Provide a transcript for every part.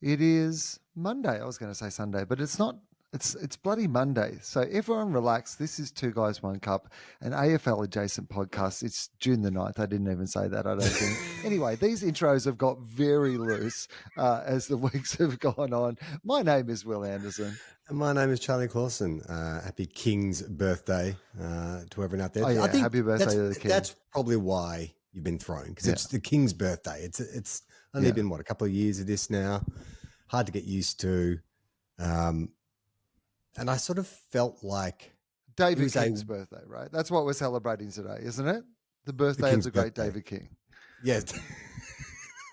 It is Monday. I was going to say Sunday, but it's not. It's bloody Monday. So everyone relax. This is Two Guys, One Cup, an AFL adjacent podcast. It's June the 9th. I didn't even say that, I don't think. Anyway, these intros have got very loose as the weeks have gone on. My name is Will Anderson. And my name is Charlie Clausen. Happy King's birthday to everyone out there. Oh, yeah. I think Happy birthday to the King. That's probably why you've been thrown, because it's the King's birthday. It's only been, a couple of years of this now. Hard to get used to. And I sort of felt like David King's birthday, right? That's what we're celebrating today, isn't it? The birthday of the great David King. Yes.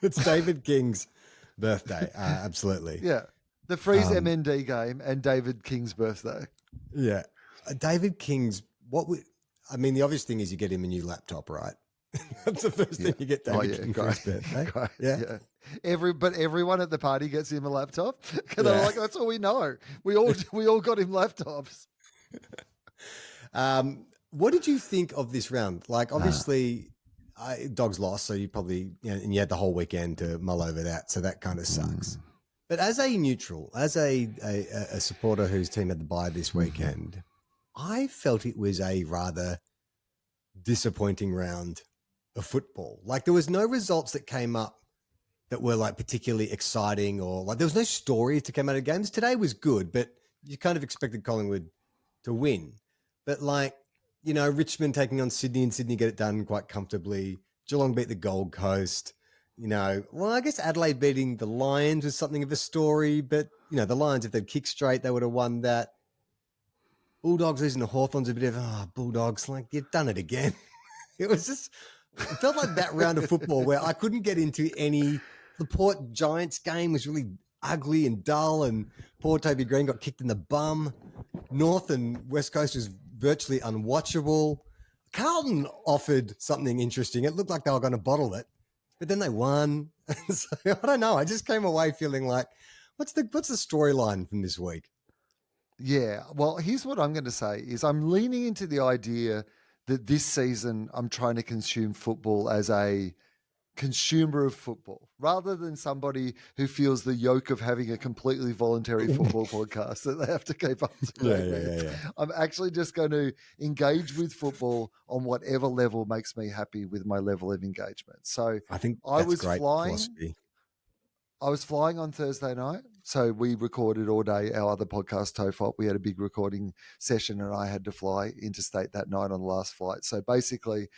It's David King's birthday. Absolutely. Yeah. The Freeze MND game and David King's birthday. Yeah. David King's, the obvious thing is you get him a new laptop, right? That's the first thing you get David King for his birthday. Great. Yeah. But everyone at the party gets him a laptop. Because they're like, that's all we know. We all got him laptops. What did you think of this round? Like, obviously, Dogs lost, so you probably, and you had the whole weekend to mull over that, so that kind of sucks. But as a neutral, as a supporter whose team had the bye this weekend, I felt it was a rather disappointing round of football. Like, there was no results that came up that were like particularly exciting, or like there was no story to come out of games. Today was good, but you kind of expected Collingwood to win. But like, Richmond taking on Sydney and Sydney get it done quite comfortably. Geelong beat the Gold Coast. I guess Adelaide beating the Lions was something of a story, but the Lions, if they'd kicked straight, they would have won that. Bulldogs losing to Hawthorn's a bit of, Bulldogs, like, you've done it again. It felt like that round of football where I couldn't get into any. The Port Giants game was really ugly and dull, and poor Toby Green got kicked in the bum. North and West Coast was virtually unwatchable. Carlton offered something interesting. It looked like they were going to bottle it, but then they won. So, I don't know. I just came away feeling like, what's the storyline from this week? Yeah. Well, here's what I'm going to say is I'm leaning into the idea that this season I'm trying to consume football as a consumer of football rather than somebody who feels the yoke of having a completely voluntary football podcast that they have to keep up to date. Yeah. I'm actually just going to engage with football on whatever level makes me happy with my level of engagement. So I think I was great flying. Philosophy. I was flying on Thursday night, so we recorded all day. Our other podcast, Tofop, we had a big recording session, and I had to fly interstate that night on the last flight. So basically,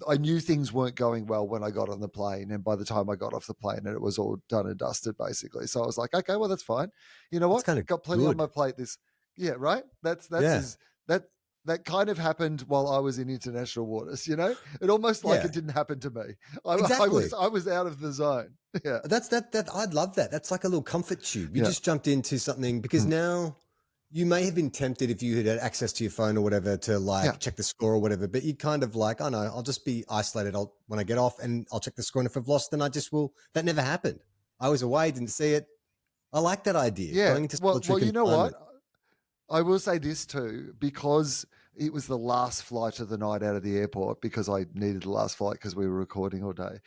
I knew things weren't going well when I got on the plane, and by the time I got off the plane, and it was all done and dusted, basically. So I was like, okay, well, that's fine. You know what? Kind of got plenty good on my plate. Right? That kind of happened while I was in international waters. It almost like it didn't happen to me. Exactly. I was out of the zone. Yeah, that's I'd love that. That's like a little comfort tube. You just jumped into something because now you may have been tempted if you had access to your phone or whatever to check the score or whatever. But you kind of like, oh no, I'll just be isolated. When I get off and I'll check the score, and if I've lost, then I just will. That never happened. I was away, didn't see it. I like that idea. Yeah. Well, you know what? I will say this too, because it was the last flight of the night out of the airport, because I needed the last flight because we were recording all day.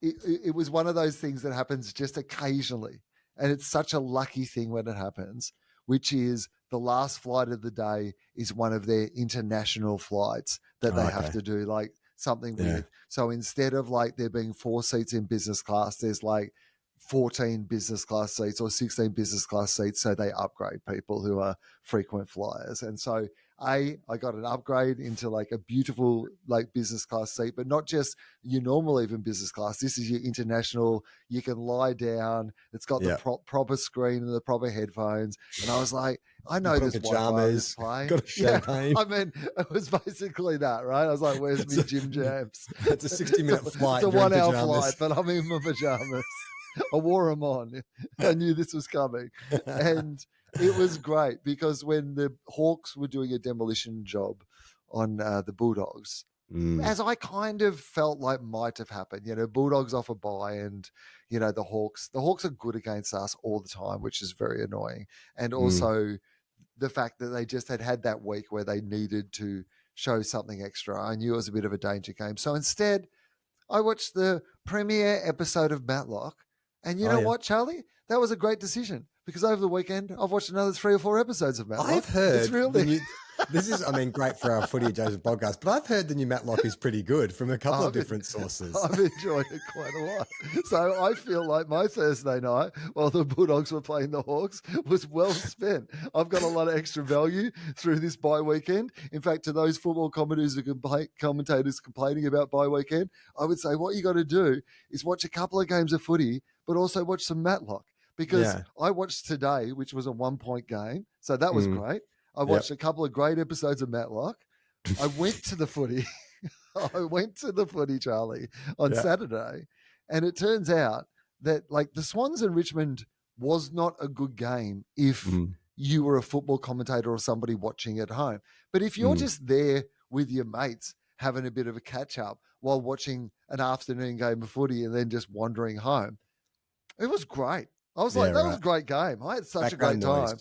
It was one of those things that happens just occasionally. And it's such a lucky thing when it happens, which is the last flight of the day is one of their international flights that they have to do like something with. So instead of like there being 4 seats in business class, there's like 14 business class seats or 16 business class seats. So they upgrade people who are frequent flyers. And so I got an upgrade into like a beautiful like business class seat, but not just your normal even business class. This is your international. You can lie down. It's got the proper screen and the proper headphones. And I was like, I know this pajamas, plane. got a champagne. I mean, it was basically that, right? I was like, where's my gym jams? It's a 60-minute flight. It's a 1-hour flight, but I'm in my pajamas. I wore them on. I knew this was coming. And it was great because when the Hawks were doing a demolition job on the Bulldogs, as I kind of felt like might have happened, Bulldogs off a bye, and, the Hawks are good against us all the time, which is very annoying. And also the fact that they just had that week where they needed to show something extra. I knew it was a bit of a danger game. So instead, I watched the premiere episode of Matlock, and you know what, Charlie? That was a great decision because over the weekend I've watched another 3 or 4 episodes of Matlock. I've heard it's really this is, I mean, great for our Footy Adjacent podcast, but I've heard the new Matlock is pretty good from a couple of different sources. I've enjoyed it quite a lot. So I feel like my Thursday night, while the Bulldogs were playing the Hawks, was well spent. I've got a lot of extra value through this bye weekend. In fact, to those football commentators complaining about bye weekend, I would say what you got to do is watch a couple of games of footy, but also watch some Matlock. Because I watched today, which was a 1-point game. So that was great. I watched a couple of great episodes of Matlock. I went to the footy. Charlie, on Saturday. And it turns out that like the Swans and Richmond was not a good game if you were a football commentator or somebody watching at home. But if you're just there with your mates having a bit of a catch up while watching an afternoon game of footy and then just wandering home, it was great. I was like, that was a great game. I had such a great time.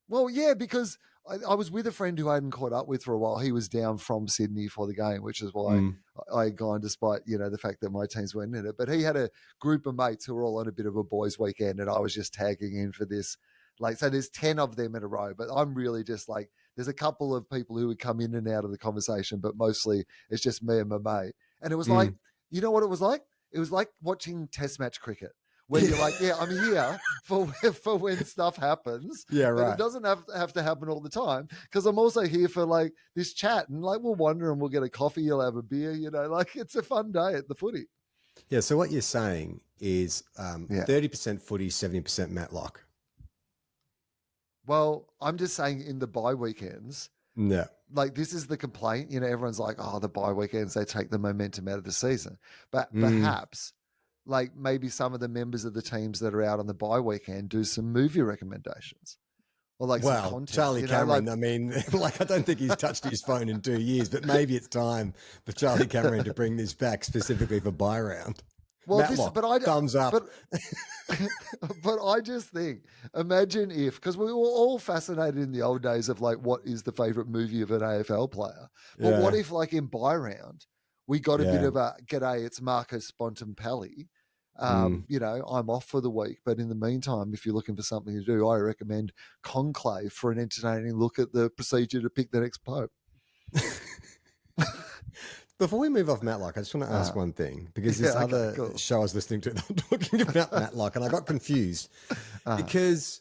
Well, yeah, because I was with a friend who I hadn't caught up with for a while. He was down from Sydney for the game, which is why I had gone despite, the fact that my teams weren't in it. But he had a group of mates who were all on a bit of a boys' weekend, and I was just tagging in for this. Like, so there's 10 of them in a row, but I'm really just like, there's a couple of people who would come in and out of the conversation, but mostly it's just me and my mate. And it was like, you know what it was like? It was like watching test match cricket. Where you're like, I'm here for when stuff happens. Yeah, right. But it doesn't have to happen all the time because I'm also here for like this chat and like we'll wander and we'll get a coffee. You'll have a beer, like it's a fun day at the footy. Yeah. So what you're saying is 30% footy, 70% Matlock. Well, I'm just saying in the bye weekends. Yeah. Like this is the complaint. Everyone's like, oh, the bye weekends, they take the momentum out of the season. But perhaps like maybe some of the members of the teams that are out on the bye weekend do some movie recommendations or like some content. Charlie Cameron, I mean, like I don't think he's touched his phone in 2 years, but maybe it's time for Charlie Cameron to bring this back specifically for bye round. Well, Matlock, thumbs up. But I just think, imagine if, because we were all fascinated in the old days of like, what is the favorite movie of an AFL player? But what if like in bye round, we got a bit of a, g'day, it's Marcus Bontempelli. I'm off for the week, but in the meantime, if you're looking for something to do, I recommend Conclave for an entertaining look at the procedure to pick the next pope. Before we move off Matlock, I just want to ask one thing because this show I was listening to, they were talking about Matlock and I got confused because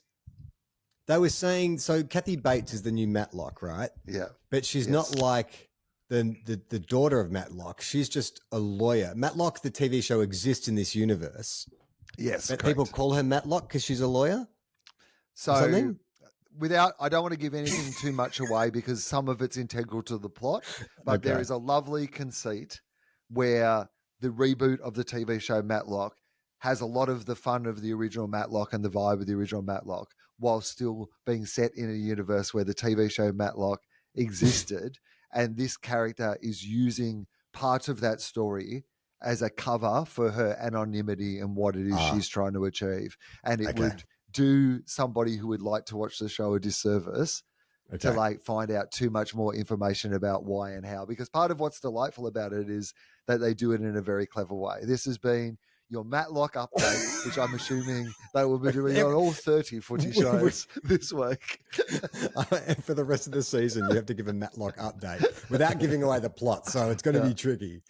they were saying, so Kathy Bates is the new Matlock, right? Yeah. But she's not like the daughter of Matlock. She's just a lawyer. Matlock, the TV show, exists in this universe. Yes, but people call her Matlock because she's a lawyer. So I don't want to give anything too much away because some of it's integral to the plot, but there is a lovely conceit where the reboot of the TV show Matlock has a lot of the fun of the original Matlock and the vibe of the original Matlock while still being set in a universe where the TV show Matlock existed. And this character is using part of that story as a cover for her anonymity and what it is she's trying to achieve. And it would do somebody who would like to watch the show a disservice to like find out too much more information about why and how. Because part of what's delightful about it is that they do it in a very clever way. This has been your Matlock update, which I'm assuming they will be doing on all 30 footy shows this week. And for the rest of the season, you have to give a Matlock update without giving away the plot. So it's going to be tricky.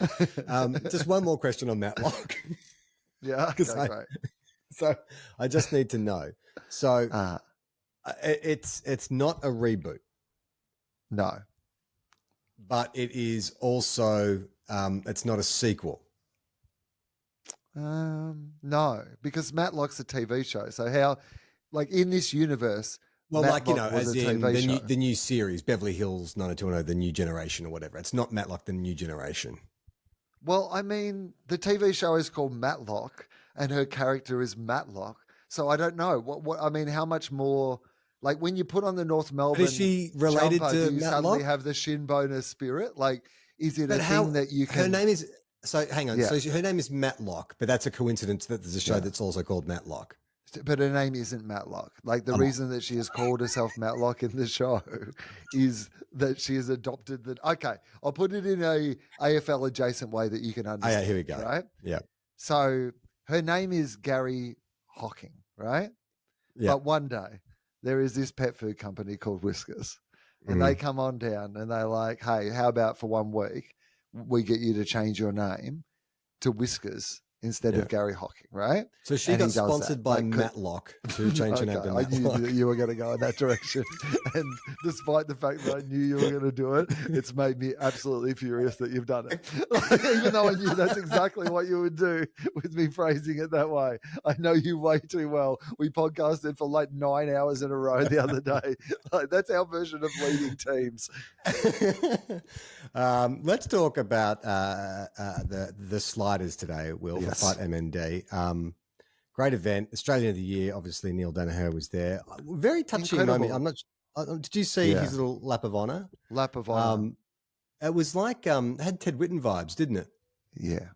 Just one more question on Matlock. Yeah. So I just need to know. So it's not a reboot. No. But it is also, it's not a sequel. No, because Matlock's a TV show. So how, like in this universe, well, Matlock like, as in the new series, Beverly Hills 90210, the new generation or whatever. It's not Matlock, the new generation. Well, I mean, the TV show is called Matlock and her character is Matlock. So I don't know what I mean, how much more, like when you put on the North Melbourne, is she related jumper, to do you Matlock? Suddenly have the shin boner spirit? Like, is it thing that you can? Her name is, so hang on. Yeah. So her name is Matlock, but that's a coincidence that there's a show that's also called Matlock. but her name isn't Matlock. Like the reason that she has called herself Matlock in the show is that she has adopted the. Okay, I'll put it in a AFL adjacent way that you can understand. Yeah, here we go. Right? Yeah. So her name is Gary Hocking, right? Yeah. But one day there is this pet food company called Whiskers, and they come on down and they're like, "Hey, how about for 1 week we get you to change your name to Whiskers instead of Gary Hocking," right? So she got sponsored by Matlock to change her name to Matlock. I knew that you were going to go in that direction. And despite the fact that I knew you were going to do it, it's made me absolutely furious that you've done it. Even though I knew that's exactly what you would do with me phrasing it that way. I know you way too well. We podcasted for like 9 hours in a row the other day. Like, that's our version of leading teams. Let's talk about the sliders today, Will, for Fight MND. Great event. Australian of the Year, obviously Neil Danaher was there. Very touching moment. I'm not. Did you see his little lap of honour? Lap of honour. It was like had Ted Whitten vibes, didn't it? Yeah.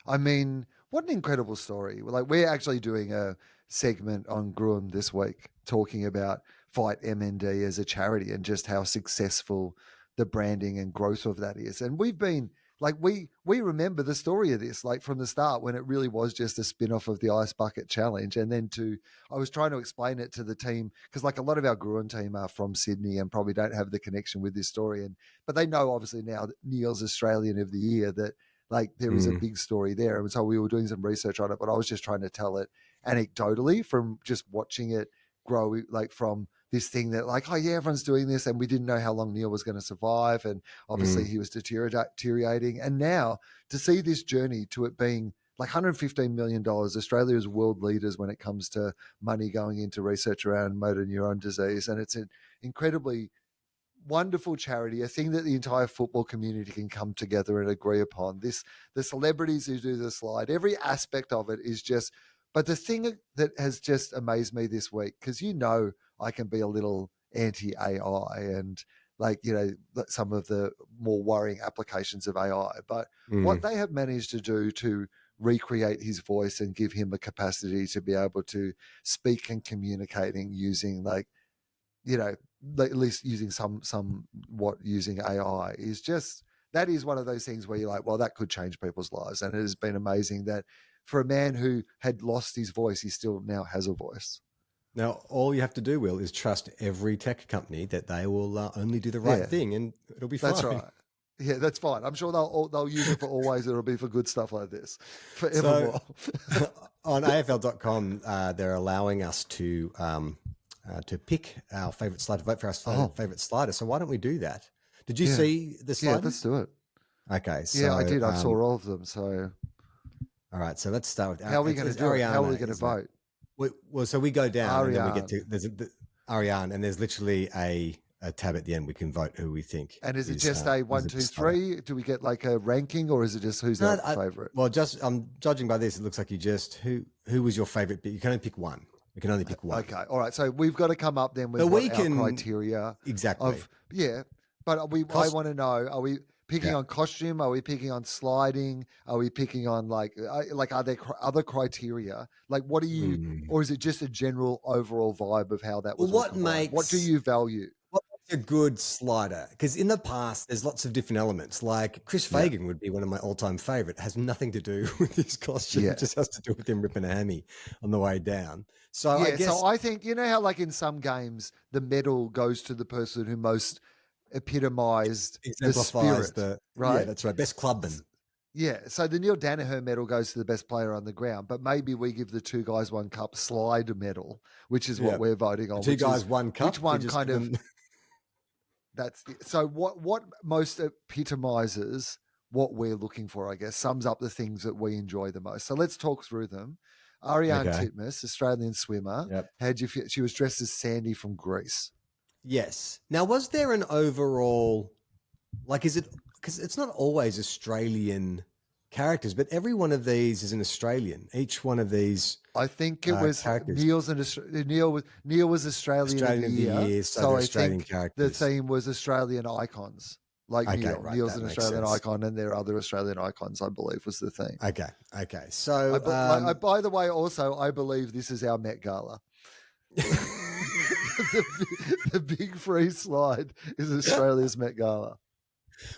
I mean, what an incredible story. Like, we're actually doing a segment on Gruen this week talking about Fight MND as a charity and just how successful the branding and growth of that is. And we've been like, we remember the story of this, like from the start when it really was just a spin-off of the Ice Bucket Challenge. And then I was trying to explain it to the team because like a lot of our Gruen team are from Sydney and probably don't have the connection with this story. But they know obviously now that Neil's Australian of the Year, that like there is a big story there. And so we were doing some research on it, but I was just trying to tell it anecdotally from just watching it grow, like from this thing that like, oh yeah, everyone's doing this. And we didn't know how long Neil was going to survive. And obviously he was deteriorating. And now to see this journey to it being like $115 million, Australia is world leaders when it comes to money going into research around motor neuron disease. And it's an incredibly wonderful charity, a thing that the entire football community can come together and agree upon. The celebrities who do the slide, every aspect of it is just, but the thing that has just amazed me this week, because I can be a little anti-AI and like, some of the more worrying applications of AI, but what they have managed to do to recreate his voice and give him a capacity to be able to speak and communicating using like, at least using using AI is just, that is one of those things where you're like, well, that could change people's lives. And it has been amazing that for a man who had lost his voice, he still now has a voice. Now, all you have to do, Will, is trust every tech company that they will only do the right thing and it'll be fine. That's right. Yeah, that's fine. I'm sure they'll use it for always. It'll be for good stuff like this forevermore. So, on AFL.com, they're allowing us to pick our favourite slider, vote for our favourite slider. So why don't we do that? Did you see the sliders? Yeah, let's do it. Okay. So, yeah, I did. I saw all of them. So, all right. So let's start with how are we going to do it? How are we going to vote? Well, so we go down Ariane. and then we get to Ariane, and there's literally a tab at the end. We can vote who we think. And is it just a 1, 2, 3? Do we get like a ranking, or is it just who's our favourite? Well, I'm judging by this. It looks like you just who was your favourite? But you can only pick one. We can only pick one. Okay, all right. So we've got to come up then with our criteria. Exactly. But I want to know: are we picking on costume? Are we picking on sliding? Are we picking on like are there other criteria? Like, what do you, or is it just a general overall vibe of how that was? What do you value? What makes a good slider? Because in the past, there's lots of different elements. Like Chris Fagan would be one of my all-time favorite. Has nothing to do with his costume. It just has to do with him ripping a hammy on the way down. So I think how like in some games the medal goes to the person who most epitomized the spirit, right? Yeah, that's right. Best clubman. Yeah. So the Neil Danaher medal goes to the best player on the ground, but maybe we give the 2 guys 1 cup slide medal, which is what we're voting on. 2 guys 1 cup. Which one kind of? That's so. What most epitomizes what we're looking for, I guess, sums up the things that we enjoy the most. So let's talk through them. Ariane Titmus, Australian swimmer. Yep. How'd you feel? She was dressed as Sandy from Greece. Yes. Now, was there an overall, like, is it, because it's not always Australian characters, but every one of these is an Australian. Each one of these, I think it was characters. Neil was Australian of the year, so I think characters. The theme was Australian icons. Like Okay, Neil. right, Neil's that an makes Australian sense. icon, and there are other Australian icons, I believe, was the theme. Okay. So, By the way, also, I believe this is our Met Gala. the big free slide is Australia's Met Gala.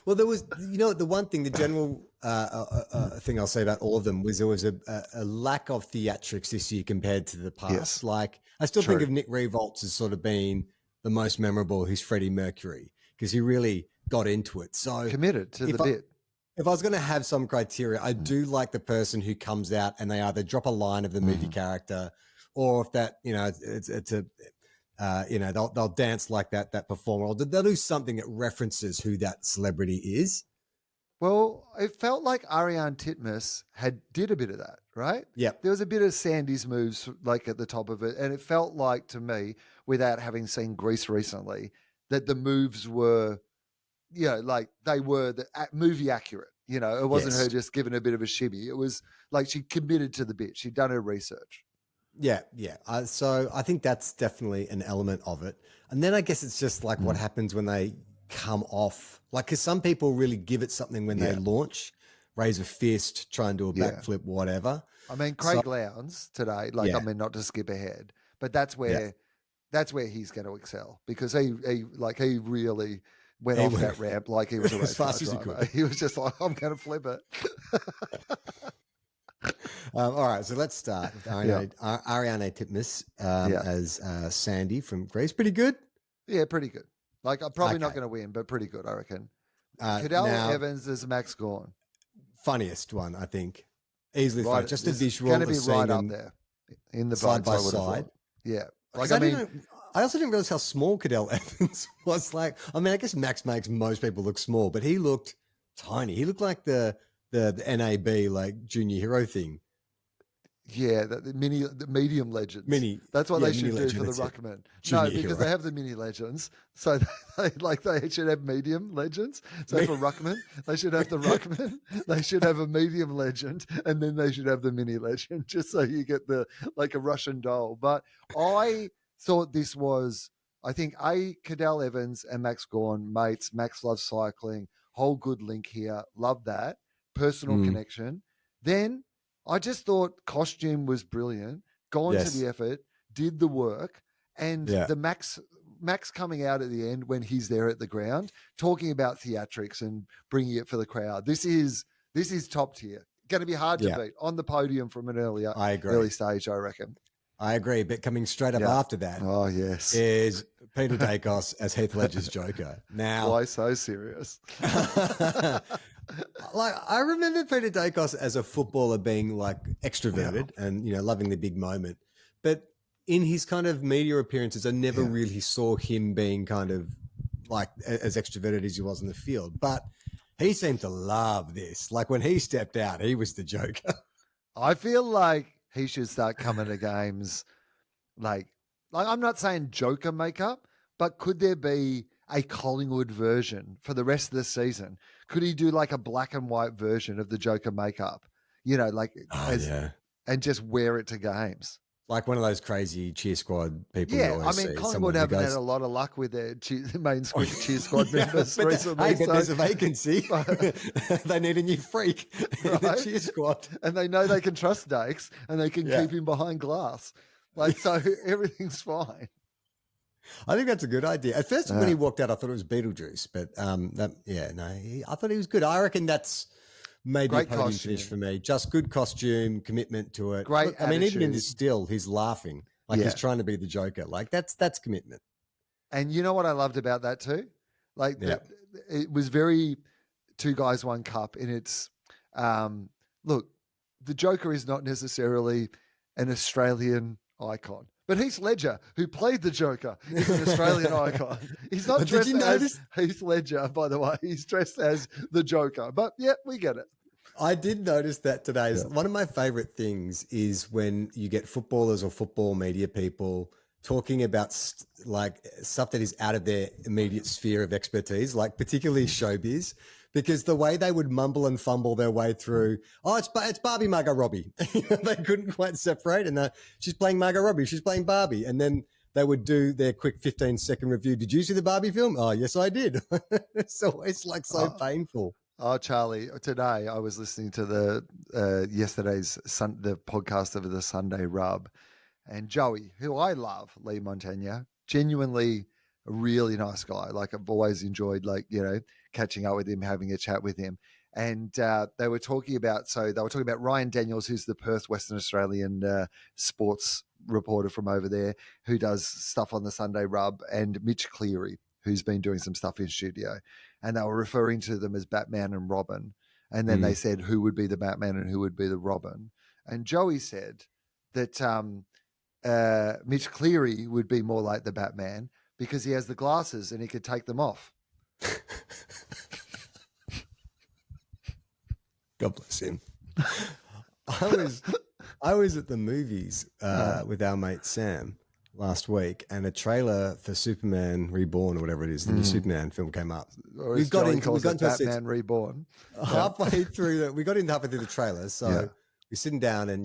well, there was, the one thing, the general thing I'll say about all of them was there was a lack of theatrics this year compared to the past. Yes. Like, I still think of Nick Revolts as sort of being the most memorable. He's Freddie Mercury because he really got into it. So committed to the bit. If I was going to have some criteria, I do like the person who comes out and they either drop a line of the movie character, or if that, it's a, they'll dance like that performer, or they'll do something that references who that celebrity is. Well, it felt like Ariane Titmus did a bit of that, right? Yeah. There was a bit of Sandy's moves like at the top of it, and it felt like to me, without having seen Grease recently, that the moves were, like they were the movie accurate. It wasn't her just giving a bit of a shimmy. It was like she committed to the bit. She'd done her research. Yeah. So I think that's definitely an element of it. And then I guess it's just like what happens when they come off. Like, because some people really give it something when they launch, raise a fist, try and do a backflip, whatever. I mean, Craig Lowndes today, not to skip ahead, but that's where he's going to excel, because he really went off that ramp like he was a race as fast as he could. He was just like, I'm going to flip it. All right, so let's start with Ariane Titmus as Sandy from Grease. Pretty good. Yeah, pretty good. Like, I'm probably not going to win, but pretty good, I reckon. Cadell Evans as Max Gawn. Funniest one, I think. Easily right, funny. Just a visual. Going to be right up there in the side by side. Yeah. Like, I also didn't realize how small Cadell Evans was. Like, I mean, I guess Max makes most people look small, but he looked tiny. He looked like the NAB, like, junior hero thing. Yeah, the medium legends. That's what they should do for the ruckman. No, because they have the mini legends, so they should have medium legends. So for ruckman, they should have the ruckman. They should have a medium legend, and then they should have the mini legend, just so you get a Russian doll. But I thought this was, I think, Cadell Evans and Max Gawn, mates. Max loves cycling. Whole good link here. Love that personal connection. Then I just thought costume was brilliant. Gone to the effort, did the work, and the Max coming out at the end when he's there at the ground, talking about theatrics and bringing it for the crowd. This is top tier. Going to be hard to beat on the podium from an early stage, I reckon. I agree, but coming straight up after that, is Peter Dacos as Heath Ledger's Joker. Now, why so serious? Like, I remember Peter Dacos as a footballer being like extroverted and loving the big moment, but in his kind of media appearances, I never really saw him being kind of like as extroverted as he was in the field. But he seemed to love this. Like, when he stepped out, he was the Joker. I feel like he should start coming to games. Like I'm not saying Joker makeup, but could there be a Collingwood version for the rest of the season? Could he do like a black and white version of the Joker makeup, and just wear it to games? Like one of those crazy cheer squad people. Yeah, I mean, Collingwood haven't had a lot of luck with their main cheer squad members recently. But there's a vacancy. They need a new freak in the cheer squad. And they know they can trust Dakes and they can keep him behind glass. So everything's fine. I think that's a good idea. At first, when he walked out, I thought it was Beetlejuice, but I thought he was good. I reckon that's maybe a podium finish for me. Just good costume, commitment to it. Great. I mean, even in this still, he's laughing like he's trying to be the Joker. Like that's commitment. And you know what I loved about that too? It was very two guys, one cup. And it's look, the Joker is not necessarily an Australian icon. But Heath Ledger, who played the Joker, is an Australian icon. He's not dressed as Heath Ledger, by the way. He's dressed as the Joker. But yeah, we get it. I did notice that today. Yeah. One of my favorite things is when you get footballers or football media people talking about stuff that is out of their immediate sphere of expertise, like particularly showbiz. Because the way they would mumble and fumble their way through, it's Barbie Margot Robbie. They couldn't quite separate. And she's playing Margot Robbie. She's playing Barbie. And then they would do their quick 15-second review. Did you see the Barbie film? Oh, yes, I did. It's always like so painful. Oh, Charlie, today I was listening to the the podcast of the Sunday Rub, and Joey, who I love, Lee Montagna, genuinely a really nice guy. Like I've always enjoyed, catching up with him, having a chat with him. And they were talking about Ryan Daniels, who's the Perth, Western Australian sports reporter from over there, who does stuff on the Sunday Rub, and Mitch Cleary, who's been doing some stuff in studio. And they were referring to them as Batman and Robin. And then they said who would be the Batman and who would be the Robin. And Joey said that Mitch Cleary would be more like the Batman because he has the glasses and he could take them off. God bless him. I was at the movies with our mate Sam last week, and a trailer for Superman Reborn or whatever it is, the new Superman film came up. We got into Batman Reborn. Halfway through we got in halfway through the trailer, so we're sitting down, and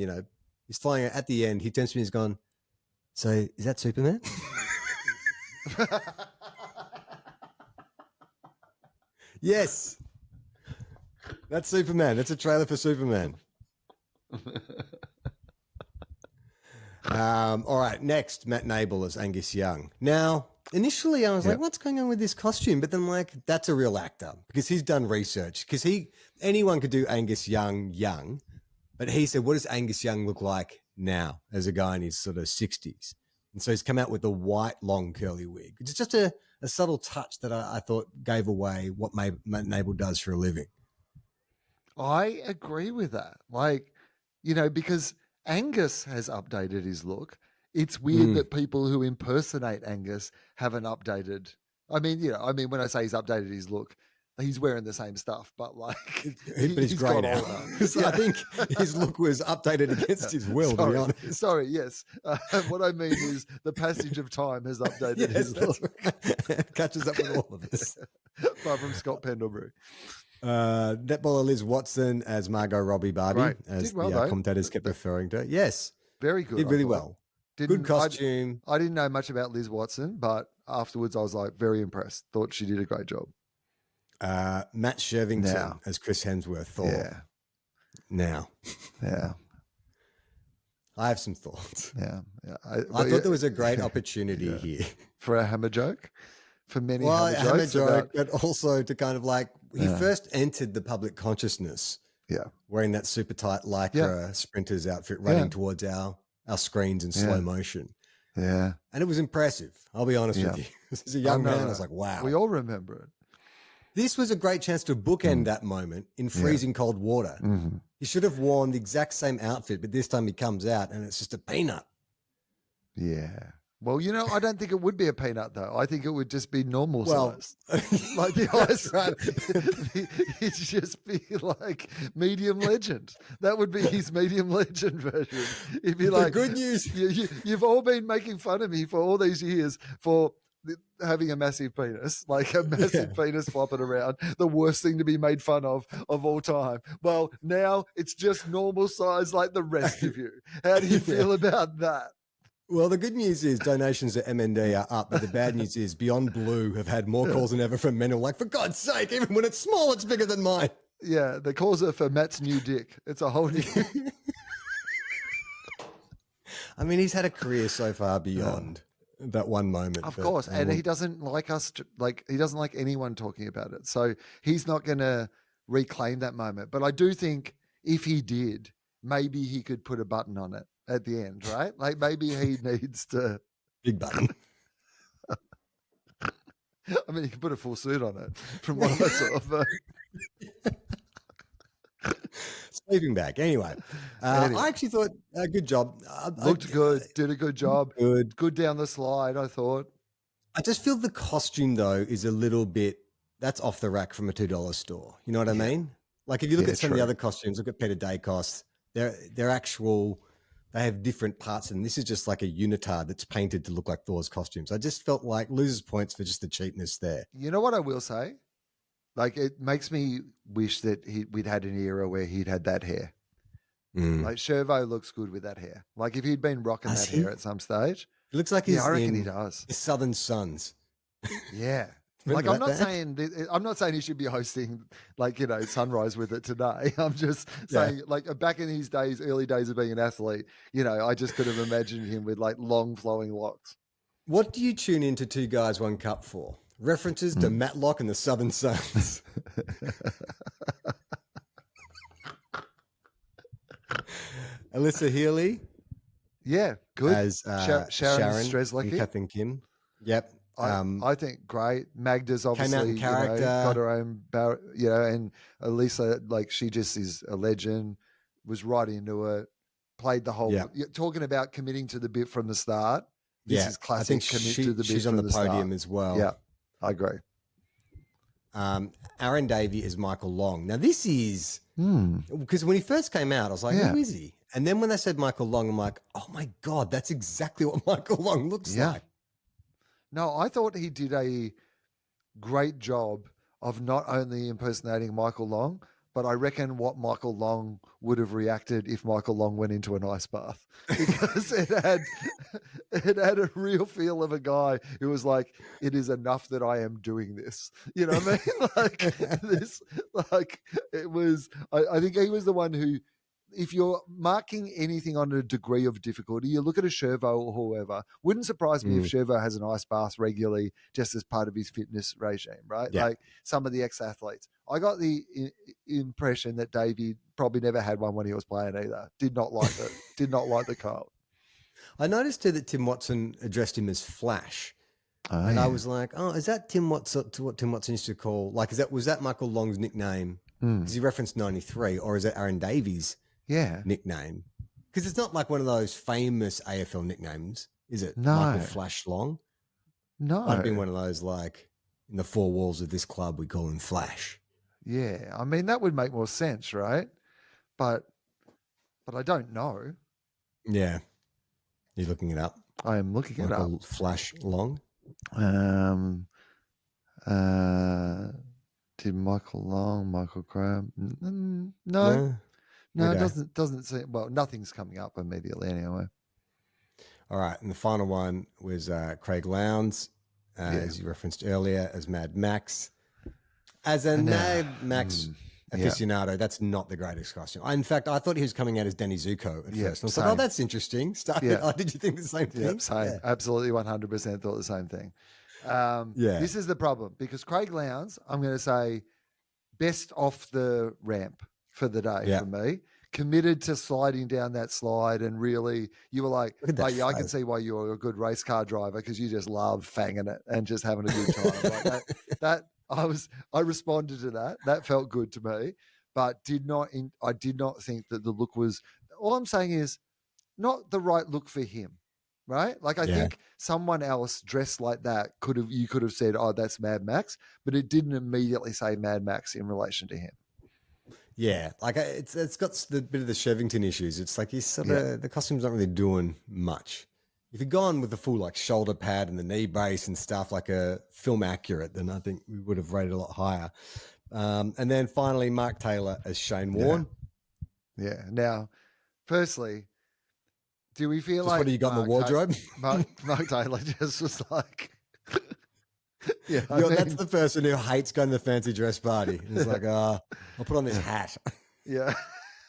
he's flying. At the end, he turns to me and he's gone, "So is that Superman?" Yes, that's Superman. That's a trailer for Superman. All right, next, Matt Nable as Angus Young. Now, initially I was like, what's going on with this costume? But then that's a real actor because he's done research. Because anyone could do Angus Young, but he said, what does Angus Young look like now as a guy in his sort of 60s? And so he's come out with the white, long, curly wig. It's just a subtle touch that I thought gave away what Matt Nable does for a living. I agree with that. Because Angus has updated his look. It's weird that people who impersonate Angus haven't updated. I mean, when I say he's updated his look, he's wearing the same stuff, but he's grey now. I think his look was updated against his will, to be honest. Sorry, yes. What I mean is the passage of time has updated his look. Right. Catches up with all of us. Apart from Scott Pendlebury. Netballer Liz Watson as Margot Robbie Barbie, right. as the commentators kept referring to her. Yes. Very good. Did really well. Good costume. I didn't know much about Liz Watson, but afterwards I was very impressed. Thought she did a great job. Matt Shervington as Chris Hemsworth, Thor. Yeah. Now. Yeah. I have some thoughts. Yeah. I thought there was a great opportunity here. For a hammer joke? For many hammer joke, but also to kind of he first entered the public consciousness wearing that super tight Lycra sprinter's outfit running towards our screens in slow motion. Yeah. And it was impressive. I'll be honest with you. As a young man, I was like, wow. We all remember it. This was a great chance to bookend that moment in freezing cold water. Mm-hmm. He should have worn the exact same outfit, but this time he comes out and it's just a peanut. Yeah. Well, I don't think it would be a peanut, though. I think it would just be normal size. Like the ice, right? It'd just be like medium legend. That would be his medium legend version. It'd be like, good news. You've all been making fun of me for all these years for having a massive penis, like a massive penis flopping around, the worst thing to be made fun of all time. Well, now it's just normal size like the rest of you. How do you feel about that? Well, the good news is donations to MND are up, but the bad news is Beyond Blue have had more calls than ever from men who are like, for God's sake, even when it's small, it's bigger than mine. Yeah, the calls are for Matt's new dick. It's a whole new... I mean, he's had a career so far beyond that one moment. Of course, and he doesn't like us, he doesn't like anyone talking about it. So he's not going to reclaim that moment. But I do think if he did, maybe he could put a button on it at the end, right? Like maybe he needs to... Big button. I mean, he could put a full suit on it from what I saw. But... Sleeping bag. Anyway, I actually thought a good job. Looked good. Did a good job. Good down the slide, I thought. I just feel the costume, though, is a little bit... That's off the rack from a $2 store. You know what I mean? Like if you look at some of the other costumes, look at Peter Dacos, they're actual... They have different parts, and this is just like a unitard that's painted to look like Thor's costumes. I just felt like loses points for just the cheapness there. You know what I will say? Like, it makes me wish that we'd had an era where he'd had that hair. Like, Shervo looks good with that hair. Like, if he'd been rocking hair at some stage, It looks like he's I reckon he in does. the Southern Suns. Yeah. Remember Like I'm not saying he should be hosting like, Sunrise with it today. I'm just saying like back in his days, early days of being an athlete, I just could have imagined him with like long flowing locks. What do you tune into Two Guys, One Cup for? References to Matlock and the Southern Suns. Alyssa Healy. Yeah, good. As Sharon Strzelecki. Kath and Kim. Yep. I think great. Magda's Came out in obviously character. got her own, and Elisa, like she just is a legend. Was right into it. Played the whole. Talking about committing to the bit from the start. This is classic. I think she's on the podium as well. Yeah, I agree. Aaron Davey is Michael Long. Now this is because when he first came out, I was like, who is he? And then when they said Michael Long, I'm like, oh my God, that's exactly what Michael Long looks like. No, I thought he did a great job of not only impersonating Michael Long, but I reckon what Michael Long would have reacted if Michael Long went into an ice bath, because it had a real feel of a guy who was like, it is enough that I am doing this. You know what I mean? It was, I think he was the one who, if you're marking anything on a degree of difficulty, you look at a Shervo or whoever. Wouldn't surprise me if Shervo has an ice bath regularly just as part of his fitness regime, right? Yeah. Like some of the ex-athletes. I got the impression that Davey probably never had one when he was playing either. Did not like the cold. I noticed too that Tim Watson addressed him as Flash. I was like, oh, is that Tim Watson, to what Tim Watson used to call, like, was that Michael Long's nickname? Because he referenced 93, or is it Aaron Davies' nickname? Because it's not like one of those famous AFL nicknames, is it? No. Michael Flash Long? No. Might have been one of those, like, in the four walls of this club, we call him Flash. Yeah. I mean, that would make more sense, right? But I don't know. Yeah. You're looking it up? I am looking it up. Flash Long? Did Michael Long, Michael Graham? No, okay. It doesn't seem, well, nothing's coming up immediately anyway. All right. And the final one was Craig Lowndes, as you referenced earlier, as Mad Max. As a Mad Max aficionado, that's not the greatest costume. In fact, I thought he was coming out as Danny Zuko at first. I was like, oh, that's interesting. Did you think the same thing? Yep, same. Yeah. Absolutely 100% thought the same thing. This is the problem, because Craig Lowndes, I'm going to say, best off the ramp for the day for me. Committed to sliding down that slide, and really, you were like, oh yeah, I can see why you're a good race car driver, because you just love fanging it and just having a good time. Like I responded to that. That felt good to me, but I did not think that the look was. All I'm saying is, not the right look for him. Right? Like I think someone else dressed like that you could have said, oh, that's Mad Max, but it didn't immediately say Mad Max in relation to him. Yeah, like it's got the bit of the Shevington issues. It's like he's sort of the costume's not really doing much. If you'd gone with the full like shoulder pad and the knee brace and stuff, like a film accurate, then I think we would have rated a lot higher. And then finally, Mark Taylor as Shane Warne. Yeah. Now, firstly, do we feel just like what do you got in the wardrobe? Mark Taylor just was like, that's the person who hates going to the fancy dress party. He's like, I'll put on this hat. Yeah,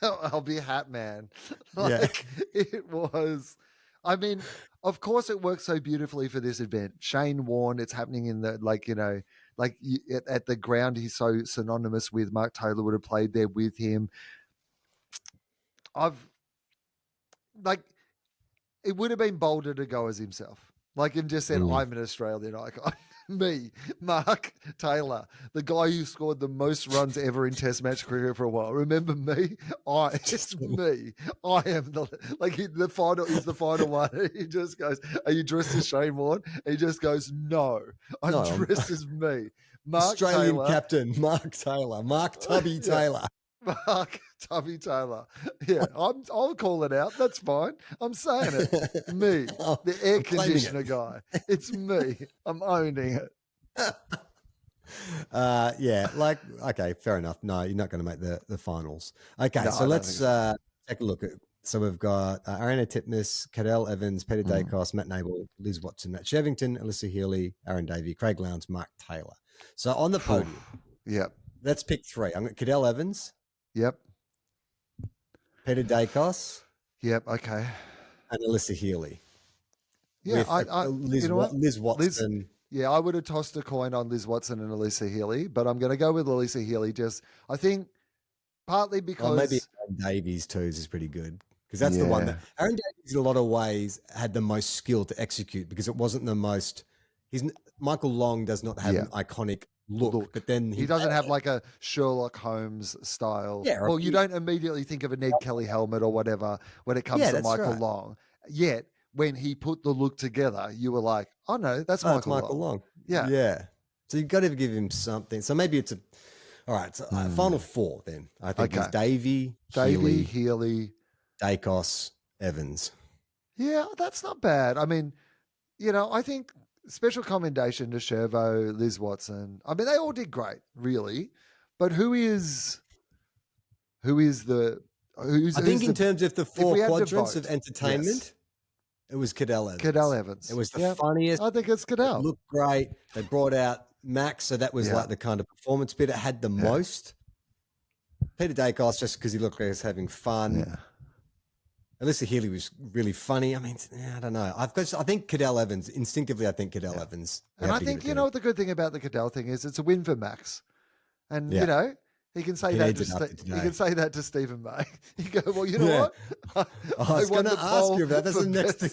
I'll be a hat man. It was. I mean, of course, it works so beautifully for this event. Shane Warne, it's happening in the at the ground. He's so synonymous with Mark Taylor. Would have played there with him. It would have been bolder to go as himself. Like, and just said, I'm an Australian icon. Me, Mark Taylor, the guy who scored the most runs ever in Test match cricket for a while. Remember me? It's me. I am the final is the final one. He just goes, are you dressed as Shane Warne? And he just goes, no, I'm dressed as me. Mark Australian Taylor, captain, Mark Taylor, Mark Tubby Taylor. Mark Tubby Taylor. Yeah, I'll call it out. That's fine. I'm saying it. Me, the air conditioner guy. It's me. I'm owning it. Okay, fair enough. No, you're not going to make the finals. Okay, so let's take a look at So we've got Ariana Titmus, Cadell Evans, Peter Dacos, Matt Nable, Liz Watson, Matt Shevington, Alyssa Healy, Aaron Davey, Craig Lowndes, Mark Taylor. So on the podium, yep. Let's pick 3. I'm got Cadell Evans. Yep. Peter Dacos. Yep. Okay. And Alyssa Healy. Yeah, Liz Watson. I would have tossed a coin on Liz Watson and Alyssa Healy, but I'm going to go with Alyssa Healy. I think partly because maybe Aaron Davies too is pretty good because that's the one that Aaron Davies in a lot of ways had the most skill to execute because it wasn't the most. Michael Long does not have an iconic look, but then he doesn't have like a Sherlock Holmes style. Yeah, well, you don't immediately think of a Ned Kelly helmet or whatever when it comes to Michael Long. Yet when he put the look together, you were like, "Oh no, that's Michael Long." Yeah. So you've got to give him something. So maybe it's all right. So final 4 then. I think it's Davey, Healy, Dacos, Evans. Yeah, that's not bad. I mean, I think special commendation to Shervo, Liz Watson. I mean, they all did great, really. But who's I think in terms of the 4 quadrants of entertainment, it was Cadell Evans. Cadell Evans. It was the funniest. I think it's Cadell. It looked great. They brought out Max, so that was like the kind of performance bit. It had the most. Peter Dacos, just because he looked like he was having fun. Yeah. Alyssa Healy was really funny. I mean, I don't know. I think Cadell Evans, instinctively, I think Cadell Evans. And I think, what the good thing about the Cadell thing is it's a win for Max. And, he can say that to Stephen May. You go, well, you know what? I was going to ask you about that. That's the next thing.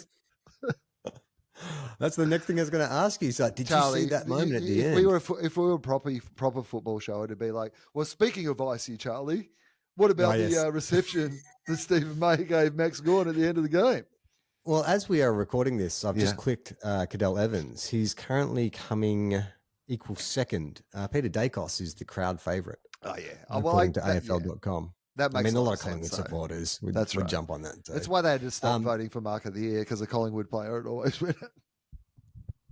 That's the next thing I was going to ask you. So, did Charlie, you see that moment at the end? If we were a proper football show, it'd be like, well, speaking of icy, Charlie, what about the reception that Stephen May gave Max Gawn at the end of the game? Well, as we are recording this, I've just clicked Cadell Evans. He's currently coming equal second. Peter Dacos is the crowd favourite. Oh, yeah. According to AFL.com. That makes a lot of Collingwood supporters would jump on that. So. That's why they had to stop voting for Mark of the Year because the Collingwood player would always win it.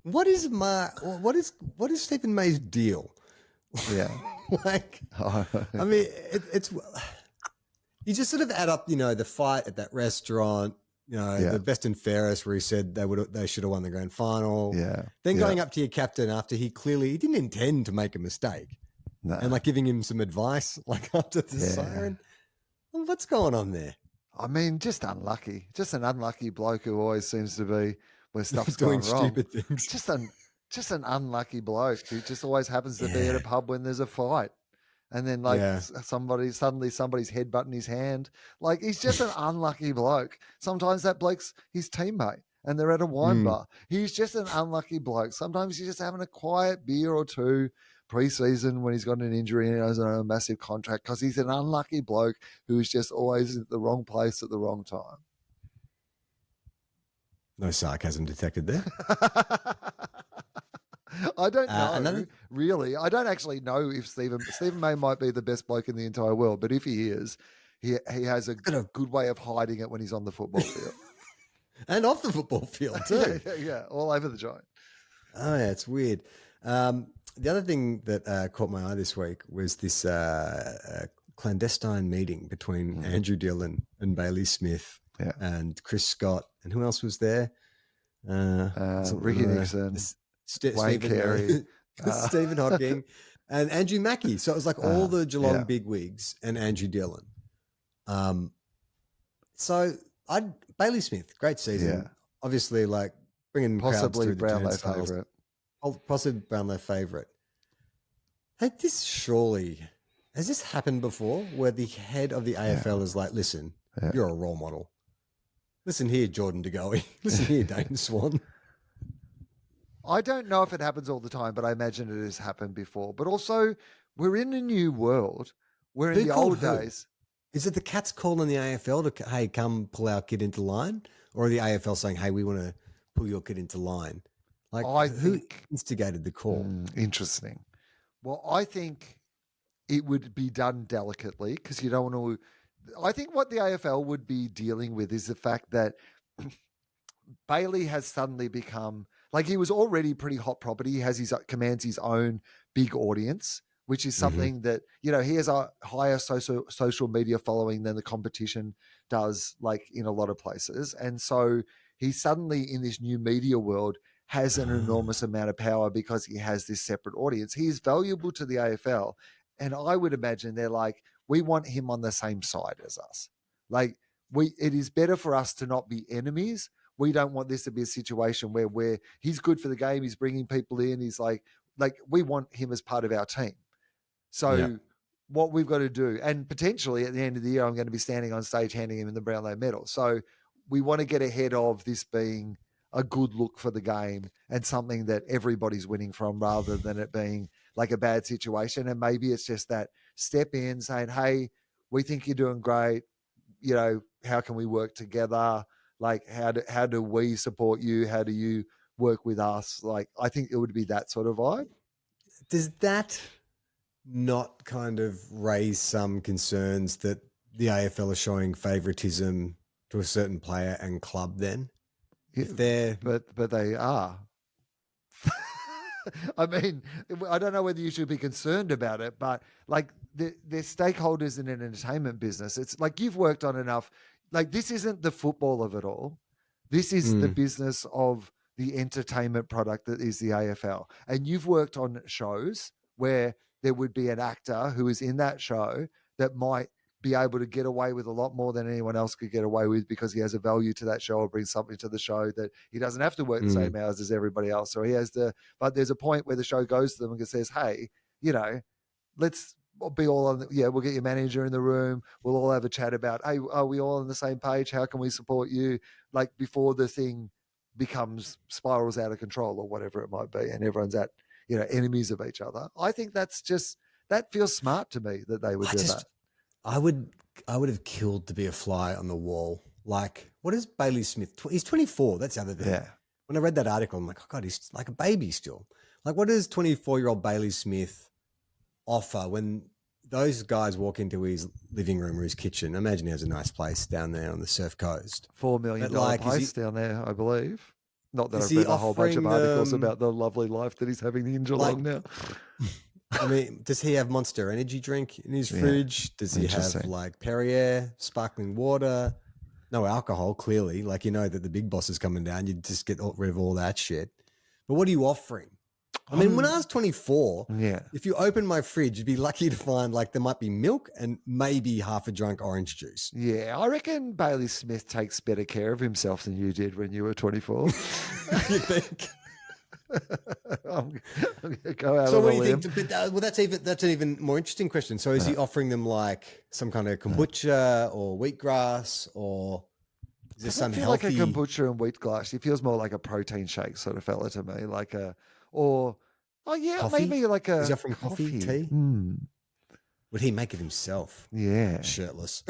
What is Stephen May's deal? Yeah. I mean, it's you just sort of add up, the fight at that restaurant, the best and fairest where he said they should have won the grand final. Yeah. Then going up to your captain after he didn't intend to make a mistake. No. And giving him some advice, after the siren. Well, what's going on there? I mean, just unlucky. Just an unlucky bloke who always seems to be where stuff's doing going wrong. Stupid things. Just an unlucky bloke who just always happens to be at a pub when there's a fight. And then somebody's headbutting his hand. He's just an unlucky bloke. Sometimes that bloke's his teammate and they're at a wine bar. He's just an unlucky bloke. Sometimes he's just having a quiet beer or two pre-season when he's got an injury and he's on a massive contract because he's an unlucky bloke who is just always at the wrong place at the wrong time. No sarcasm detected there. I don't know, really. I don't actually know if Stephen May might be the best bloke in the entire world, but if he is, he has a good way of hiding it when he's on the football field. And off the football field too. Yeah, all over the joint. Oh, yeah, it's weird. The other thing that caught my eye this week was this clandestine meeting between Andrew Dillon and Bailey Smith and Chris Scott. And who else was there? Ricky Nixon, Wayne Carey, Stephen Hocking, and Andrew Mackey. So it was all the Geelong bigwigs and Andrew Dillon. Bailey Smith, great season. Yeah. Obviously, bringing possibly crowds Brownlow favourite. Possibly Brownlow favourite. Has this happened before where the head of the AFL is like, listen, you're a role model. Listen here, Jordan De Goey. Listen here, Dane Swan. I don't know if it happens all the time, but I imagine it has happened before. But also, we're in a new world where in the old days... Is it the Cats calling the AFL to, hey, come pull our kid into line? Or are the AFL saying, hey, we want to pull your kid into line? Who instigated the call? Interesting. Well, I think it would be done delicately because you don't want to... I think what the AFL would be dealing with is the fact that Bailey has suddenly become... he was already pretty hot property. He commands his own big audience which is something that, he has a higher social media following than the competition does, like in a lot of places. And so he suddenly in this new media world has an enormous amount of power because he has this separate audience. He is valuable to the AFL. And I would imagine they're like, we want him on the same side as us. Like it is better for us to not be enemies. We don't want this to be a situation where he's good for the game. He's bringing people in. He's like we want him as part of our team. So what we've got to do, and potentially at the end of the year, I'm going to be standing on stage handing him the Brownlow medal. So we want to get ahead of this being a good look for the game and something that everybody's winning from rather than it being like a bad situation. And maybe it's just that step in saying, hey, we think you're doing great. How can we work together? Like, how do we support you? How do you work with us? Like, I think it would be that sort of vibe. Does that not kind of raise some concerns that the AFL are showing favoritism to a certain player and club then? If they're... But they are. I mean, I don't know whether you should be concerned about it, but like they're stakeholders in an entertainment business. It's like you've worked on enough. Like this isn't the football of it all. This is the business of the entertainment product that is the AFL. And you've worked on shows where there would be an actor who is in that show that might be able to get away with a lot more than anyone else could get away with because he has a value to that show or brings something to the show that he doesn't have to work the same hours as everybody else. Or he has but there's a point where the show goes to them and says, hey, let's be all on, we'll get your manager in the room. We'll all have a chat about, hey, are we all on the same page? How can we support you? Like before the thing spirals out of control or whatever it might be. And everyone's at, enemies of each other. I think that feels smart to me that they would do that. I would have killed to be a fly on the wall. Like, what is Bailey Smith? He's 24. That's the other thing. Yeah. When I read that article, I'm like, oh God, he's like a baby still. Like, what does 24-year-old Bailey Smith offer when those guys walk into his living room or his kitchen? Imagine he has a nice place down there on the Surf Coast. $4 million place down there, I believe. Not that I've read a whole bunch of articles about the lovely life that he's having in Geelong now. I mean, does he have Monster energy drink in his fridge? Does he have like Perrier, sparkling water? No alcohol, clearly. Like, that the big boss is coming down. You just get rid of all that shit. But what are you offering? I mean, when I was 24, if you open my fridge, you'd be lucky to find like there might be milk and maybe half a drunk orange juice. Yeah, I reckon Bailey Smith takes better care of himself than you did when you were 24. You think? I'm gonna go out. So what do you think? Well, that's an even more interesting question. So is he offering them like some kind of kombucha or wheatgrass, or is there some healthy? Like a kombucha and wheatgrass. He feels more like a protein shake sort of fella to me, coffee? Maybe like a. Is he offering coffee, tea? Would he make it himself? Yeah. Shirtless.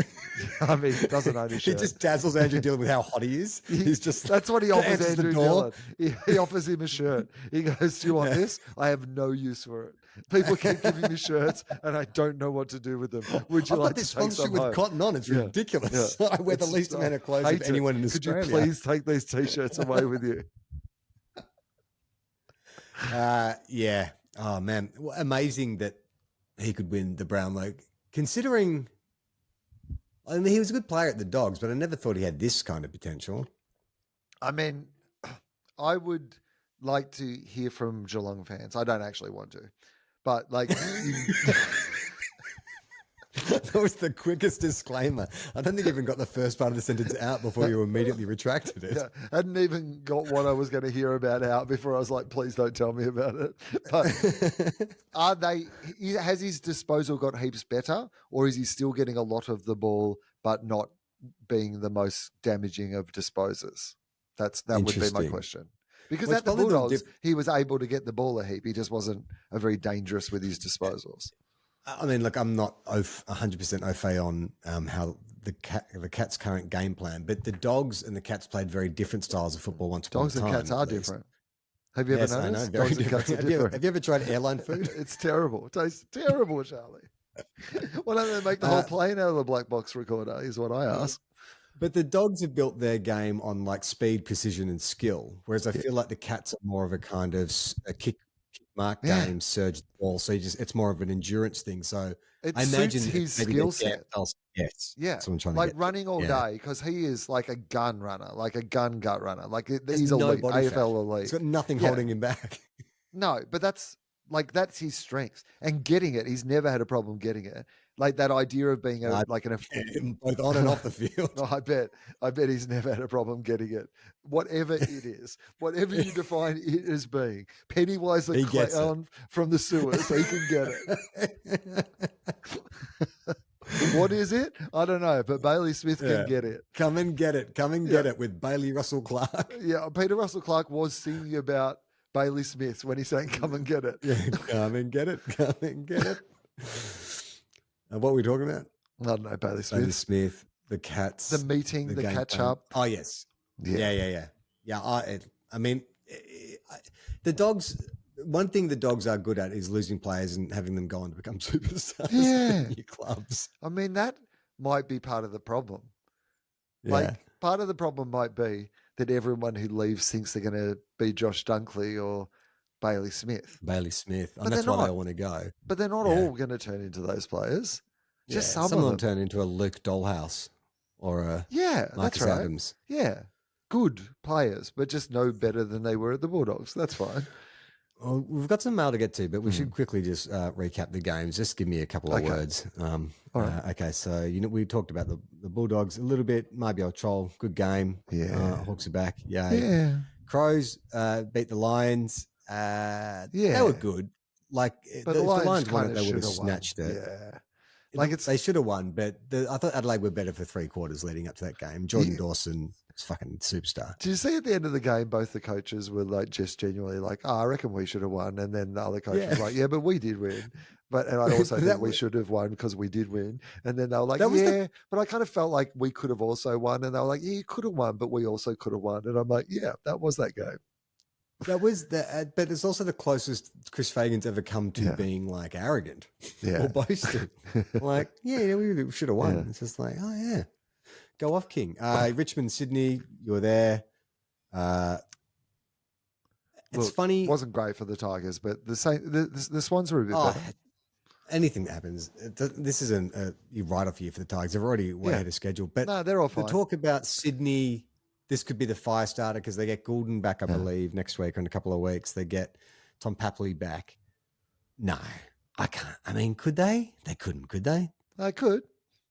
I mean, he doesn't own his shirt. He just dazzles Andrew Dillon with how hot he is. He's just that's what he offers Andrew Dillon. He offers him a shirt. He goes, do you want this? I have no use for it. People keep giving me shirts and I don't know what to do with them. Would you like to take some home? I've got this sponsorship with Cotton On. It's ridiculous. I wear the least amount of clothes of anyone in Australia. Could you please take these T-shirts away with you? Yeah. Oh, man. Well, amazing that he could win the Brownlow. Considering, I mean, he was a good player at the Dogs, but I never thought he had this kind of potential. I mean, I would like to hear from Geelong fans. I don't actually want to, but like... That was the quickest disclaimer. I don't think you even got the first part of the sentence out before you immediately retracted it. Yeah, hadn't even got what I was going to hear about out before I was like, please don't tell me about it. But has his disposal got heaps better, or is he still getting a lot of the ball but not being the most damaging of disposers? That would be my question. Because at the Bulldogs, he was able to get the ball a heap. He just wasn't very dangerous with his disposals. I mean, look, I'm not 100% au fait on how the Cats' current game plan, but the Dogs and the Cats played very different styles of football once upon a time. Dogs and Cats are different. Have you ever noticed? I know, very different. Have you ever tried airline food? It's terrible. It tastes terrible, Charlie. Why don't they make the whole plane out of the black box recorder is what I ask. But the Dogs have built their game on like speed, precision, and skill, whereas I feel like the Cats are more of a kind of a kick mark games, surge the ball. So it's more of an endurance thing. So it I imagine suits his skill set. Yes. Yeah. That's what I'm trying like to get running all day, because he is like a gun runner, like a gun gut runner. Like There's he's no elite, body AFL fat. elite. He's got nothing holding him back. No, but that's his strength, and getting it. He's never had a problem getting it. Like that idea of being both on and off the field. No, I bet he's never had a problem getting it. Whatever it is, whatever you define it as being, Pennywise the clown from the sewers, he can get it. What is it? I don't know, but Bailey Smith can get it. Come and get it. Come and get it with Bailey Russell Clark. Yeah, Peter Russell Clark was singing about Bailey Smith when he's saying, "Come and get it." Yeah, come and get it. Come and get it. What were we talking about? I don't know, Bailey Smith. Bailey Smith, the Cats. The meeting, the catch up. Oh, yes. Yeah. I mean, the Dogs, one thing the Dogs are good at is losing players and having them go on to become superstars in new clubs. I mean, that might be part of the problem. Like, part of the problem might be that everyone who leaves thinks they're going to be Josh Dunkley or Bailey Smith. And that's why they want to go. But they're not all going to turn into those players. Just some of them turn into a Luke Dollhouse or a Marcus Adams. Yeah, good players, but just no better than they were at the Bulldogs. That's fine. Well, we've got some mail to get to, but we should quickly just recap the games. Just give me a couple of words. All right. Okay, so we talked about the Bulldogs a little bit. Maybe I'll troll. Good game. Yeah. Hawks are back. Yeah. Crows beat the Lions. They were good. Like, but the Lions won it, they would have snatched it. Yeah. They should have won, but I thought Adelaide were better for 3 quarters leading up to that game. Jordan Dawson is fucking superstar. Did you see at the end of the game, both the coaches were like just genuinely like, I reckon we should have won. And then the other coach was like, yeah, but we did win. And I also think we should have won because we did win. And then they were like, but I kind of felt like we could have also won. And they were like, yeah, you could have won, but we also could have won. And I'm like, yeah, that was that game. That was but it's also the closest Chris Fagan's ever come to being like arrogant or boasting. Like, we really should have won. It's just like, oh yeah, go off, King. Richmond, Sydney, you were there. It's funny. It wasn't great for the Tigers, but the Swans were a bit better. Anything that happens, this isn't a write-off year for the Tigers. They're already way ahead of schedule. But no, they're all fine. The talk about Sydney. This could be the fire starter because they get Goulden back, I believe, next week or in a couple of weeks. They get Tom Papley back. No, I can't. I mean, could they? They couldn't, could they? They could.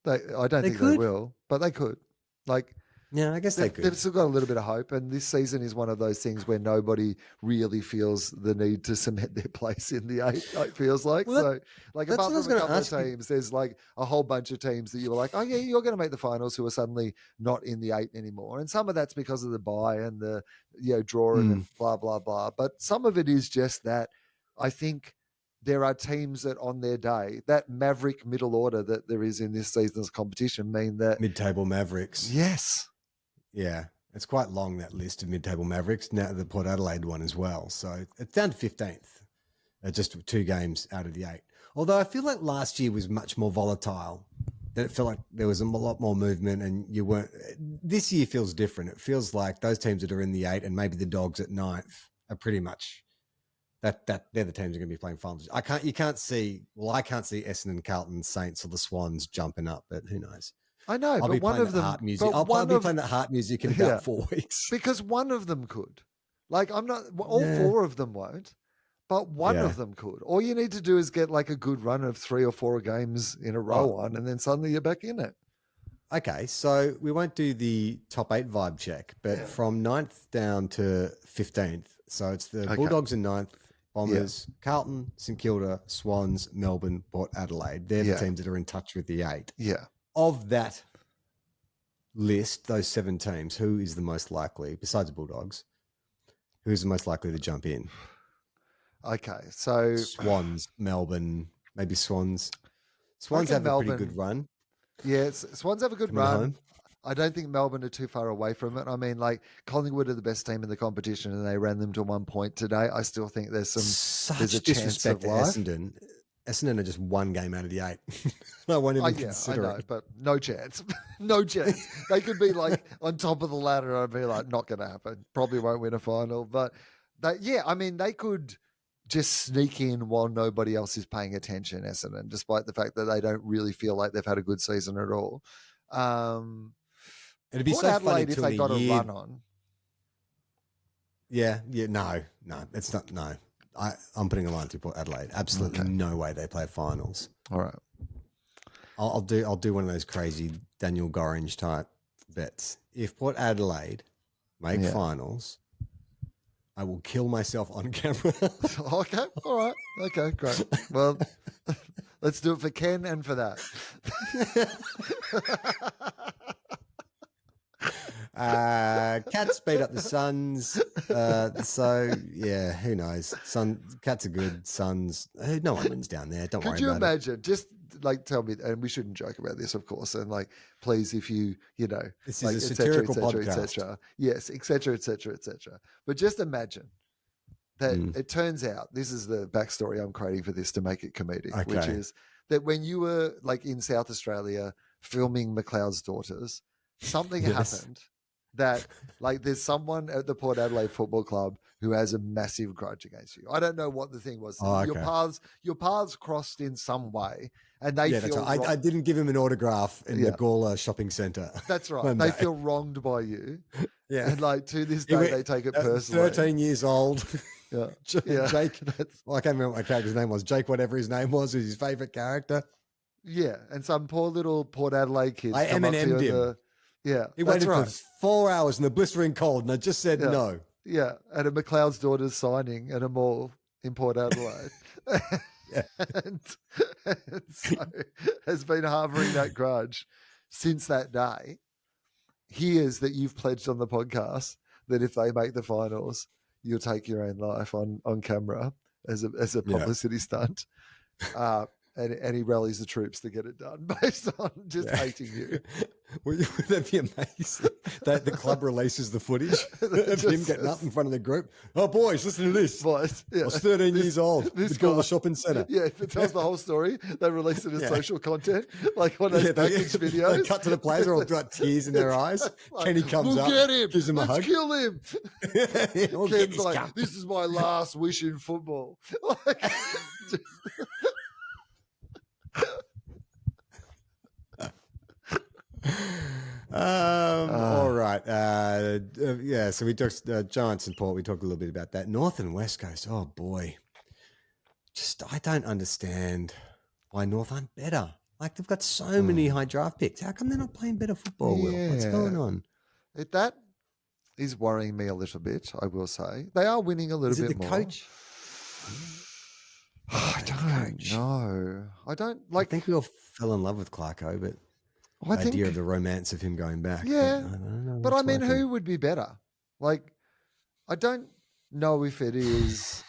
I don't think they will, but they could. Like, yeah, I guess they could. They've still got a little bit of hope, and this season is one of those things where nobody really feels the need to cement their place in the 8. It feels like apart from a couple of teams, there's like a whole bunch of teams that you were like, oh yeah, you're going to make the finals, who are suddenly not in the 8 anymore, and some of that's because of the bye and the drawing and blah blah blah. But some of it is just that I think there are teams that on their day, that maverick middle order that there is in this season's competition, mean that mid-table Mavericks. Yes. Yeah, it's quite long, that list of mid-table Mavericks. Now the Port Adelaide one as well. So it's down to 15th, just 2 games out of the 8. Although I feel like last year was much more volatile. That it felt like there was a lot more movement and you weren't. This year feels different. It feels like those teams that are in the 8 and maybe the Dogs at 9th are pretty much that they're the teams that are going to be playing finals. I can't see Essendon, Carlton, Saints or the Swans jumping up, but who knows? I know, but one of them. I'll be playing that heart music in about 4 weeks. Because one of them could. Like, I'm not. All 4 of them won't, but one of them could. All you need to do is get like a good run of 3 or 4 games in a row on, and then suddenly you're back in it. Okay, so we won't do the top 8 vibe check, but from 9th down to 15th. So it's the Bulldogs in 9th, Bombers, Carlton, St Kilda, Swans, Melbourne, Port Adelaide. They're the teams that are in touch with the 8. Yeah. Of that list, those 7 teams, who is the most likely, besides Bulldogs, who's the most likely to jump in? Okay, so Swans, Melbourne, maybe Swans. Swans have a pretty good run. Yeah, Swans have a good run. Home. I don't think Melbourne are too far away from it. I mean, like, Collingwood are the best team in the competition and they ran them to 1 point today. I still think there's a chance of life. Essendon are just 1 game out of the 8. I won't even consider I know, but no chance. No chance. They could be like on top of the ladder and I'd be like, not going to happen. Probably won't win a final. But they could just sneak in while nobody else is paying attention, Essendon, despite the fact that they don't really feel like they've had a good season at all. It'd be Port so Adelaide funny if to they in a got a year. run on. Yeah, no, it's not. No, I'm putting a line through Port Adelaide. Absolutely no way they play finals. All right, I'll do one of those crazy Daniel Gorringe type bets. If Port Adelaide make finals, I will kill myself on camera. Okay, all right, okay, great. Well, let's do it for Ken and for that. Cats beat up the Suns. So yeah, who knows? Cats are good. Suns. No one wins down there. Don't worry about it. Could you imagine? Just like tell me, and we shouldn't joke about this, of course. And like, please, if you know, this like, is a satirical podcast. et cetera. Yes, et cetera, et cetera, et cetera. But just imagine that it turns out this is the backstory I'm creating for this to make it comedic, which is that when you were like in South Australia filming McLeod's Daughters, something happened that like there's someone at the Port Adelaide Football Club who has a massive grudge against you. I don't know what the thing was. Your paths crossed in some way, and they feel right. I didn't give him an autograph in the Gawler shopping centre. That's right. They feel wronged by you. Yeah, and like to this day they take it personally. 13 years old. Yeah. Jake. Well, I can't remember what my character's name was. Jake, whatever his name was his favourite character. Yeah, and some poor little Port Adelaide kids. I Eminem'd him. He waited for 4 hours in the blistering cold, and I just said no. Yeah, at a McLeod's Daughters signing at a mall in Port Adelaide. and so has been harbouring that grudge since that day. Hears that you've pledged on the podcast that if they make the finals, you'll take your own life on camera as a publicity stunt. And he rallies the troops to get it done based on just hating you. Would that be amazing? That the club releases the footage of him getting up in front of the group. Oh, boys, listen to this. Boys, I was 13 years old. This guy, the shopping centre. Yeah, if it tells the whole story, they release it as social content, like one of those package videos. They cut to the players, they're all got tears in their eyes. Like, Kenny comes up, get him. gives him a hug. Let's kill him. We'll Ken's like, this is my last wish in football. All right. So we talked Giants and Port. We talked a little bit about that. North and West Coast. Oh boy. I don't understand why North aren't better. Like they've got so many high draft picks. How come they're not playing better football? Will? What's going on? That is worrying me a little bit, I will say. They are winning a little bit more. Coach? I don't know. I think we all fell in love with Clarko, but the idea of the romance of him going back. Yeah. I don't know. But I mean, who would be better? Like, I don't know if it is.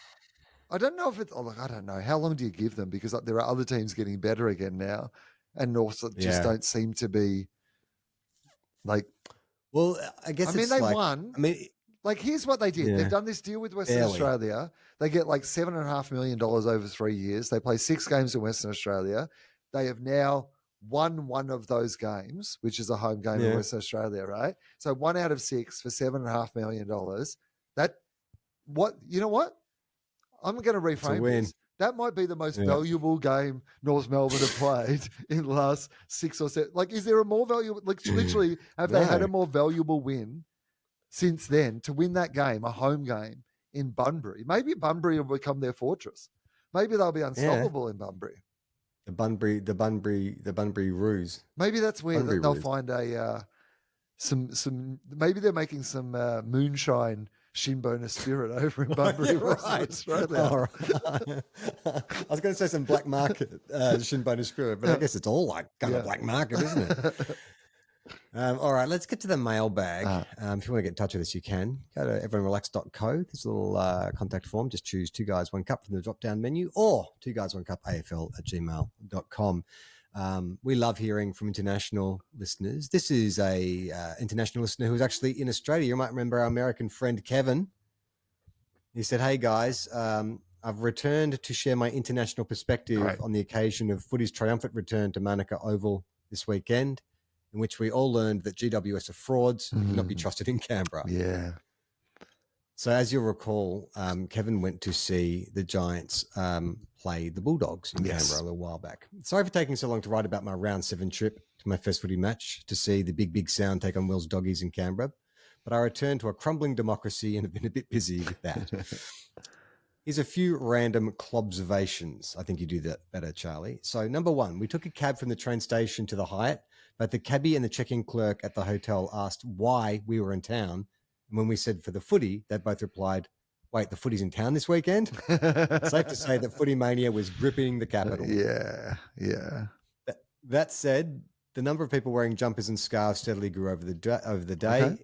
I don't know if it's. I don't know. How long do you give them? Because there are other teams getting better again now, and North just don't seem to be like. Well, I guess they won. I mean, like here's what they did. Yeah. They've done this deal with Western Australia. They get like $7.5 million over 3 years. They play 6 games in Western Australia. They have now won one of those games, which is a home game in Western Australia, right? So 1 out of 6 for $7.5 million. You know what? I'm going to reframe this. That might be the most valuable game North Melbourne have played in the last 6 or 7. Like, is there a more valuable? Like, literally, have they had a more valuable win since then to win that game, a home game in Bunbury? Maybe Bunbury will become their fortress. Maybe they'll be unstoppable in Bunbury. The Bunbury ruse. Maybe that's where they'll find some. Maybe they're making some moonshine shinboner spirit over in Bunbury, Australia. Right. I was going to say some black market shinboner spirit, but I guess it's all like kind of black market, isn't it? All right, let's get to the mailbag. If you want to get in touch with us, you can. Go to everyonerelax.co. There's a little contact form. Just choose 2 Guys, 1 Cup from the drop-down menu or 2 Guys, 1 Cup AFL@gmail.com. We love hearing from international listeners. This is a international listener who's actually in Australia. You might remember our American friend, Kevin. He said, hey, guys, I've returned to share my international perspective on the occasion of footy's triumphant return to Manuka Oval this weekend, in which we all learned that GWS are frauds and cannot be trusted in Canberra. Yeah. So as you'll recall, Kevin went to see the Giants play the Bulldogs in Canberra a little while back. Sorry for taking so long to write about my round 7 trip to my first footy match to see the big sound take on Will's Doggies in Canberra. But I returned to a crumbling democracy and have been a bit busy with that. Here's a few random clobservations. I think you do that better, Charlie. So number 1, we took a cab from the train station to the Hyatt, but the cabbie and the check-in clerk at the hotel asked why we were in town. And when we said for the footy, they both replied, wait, the footy's in town this weekend? Safe to say that footy mania was gripping the capital. Yeah. That said, the number of people wearing jumpers and scarves steadily grew over the day. Okay,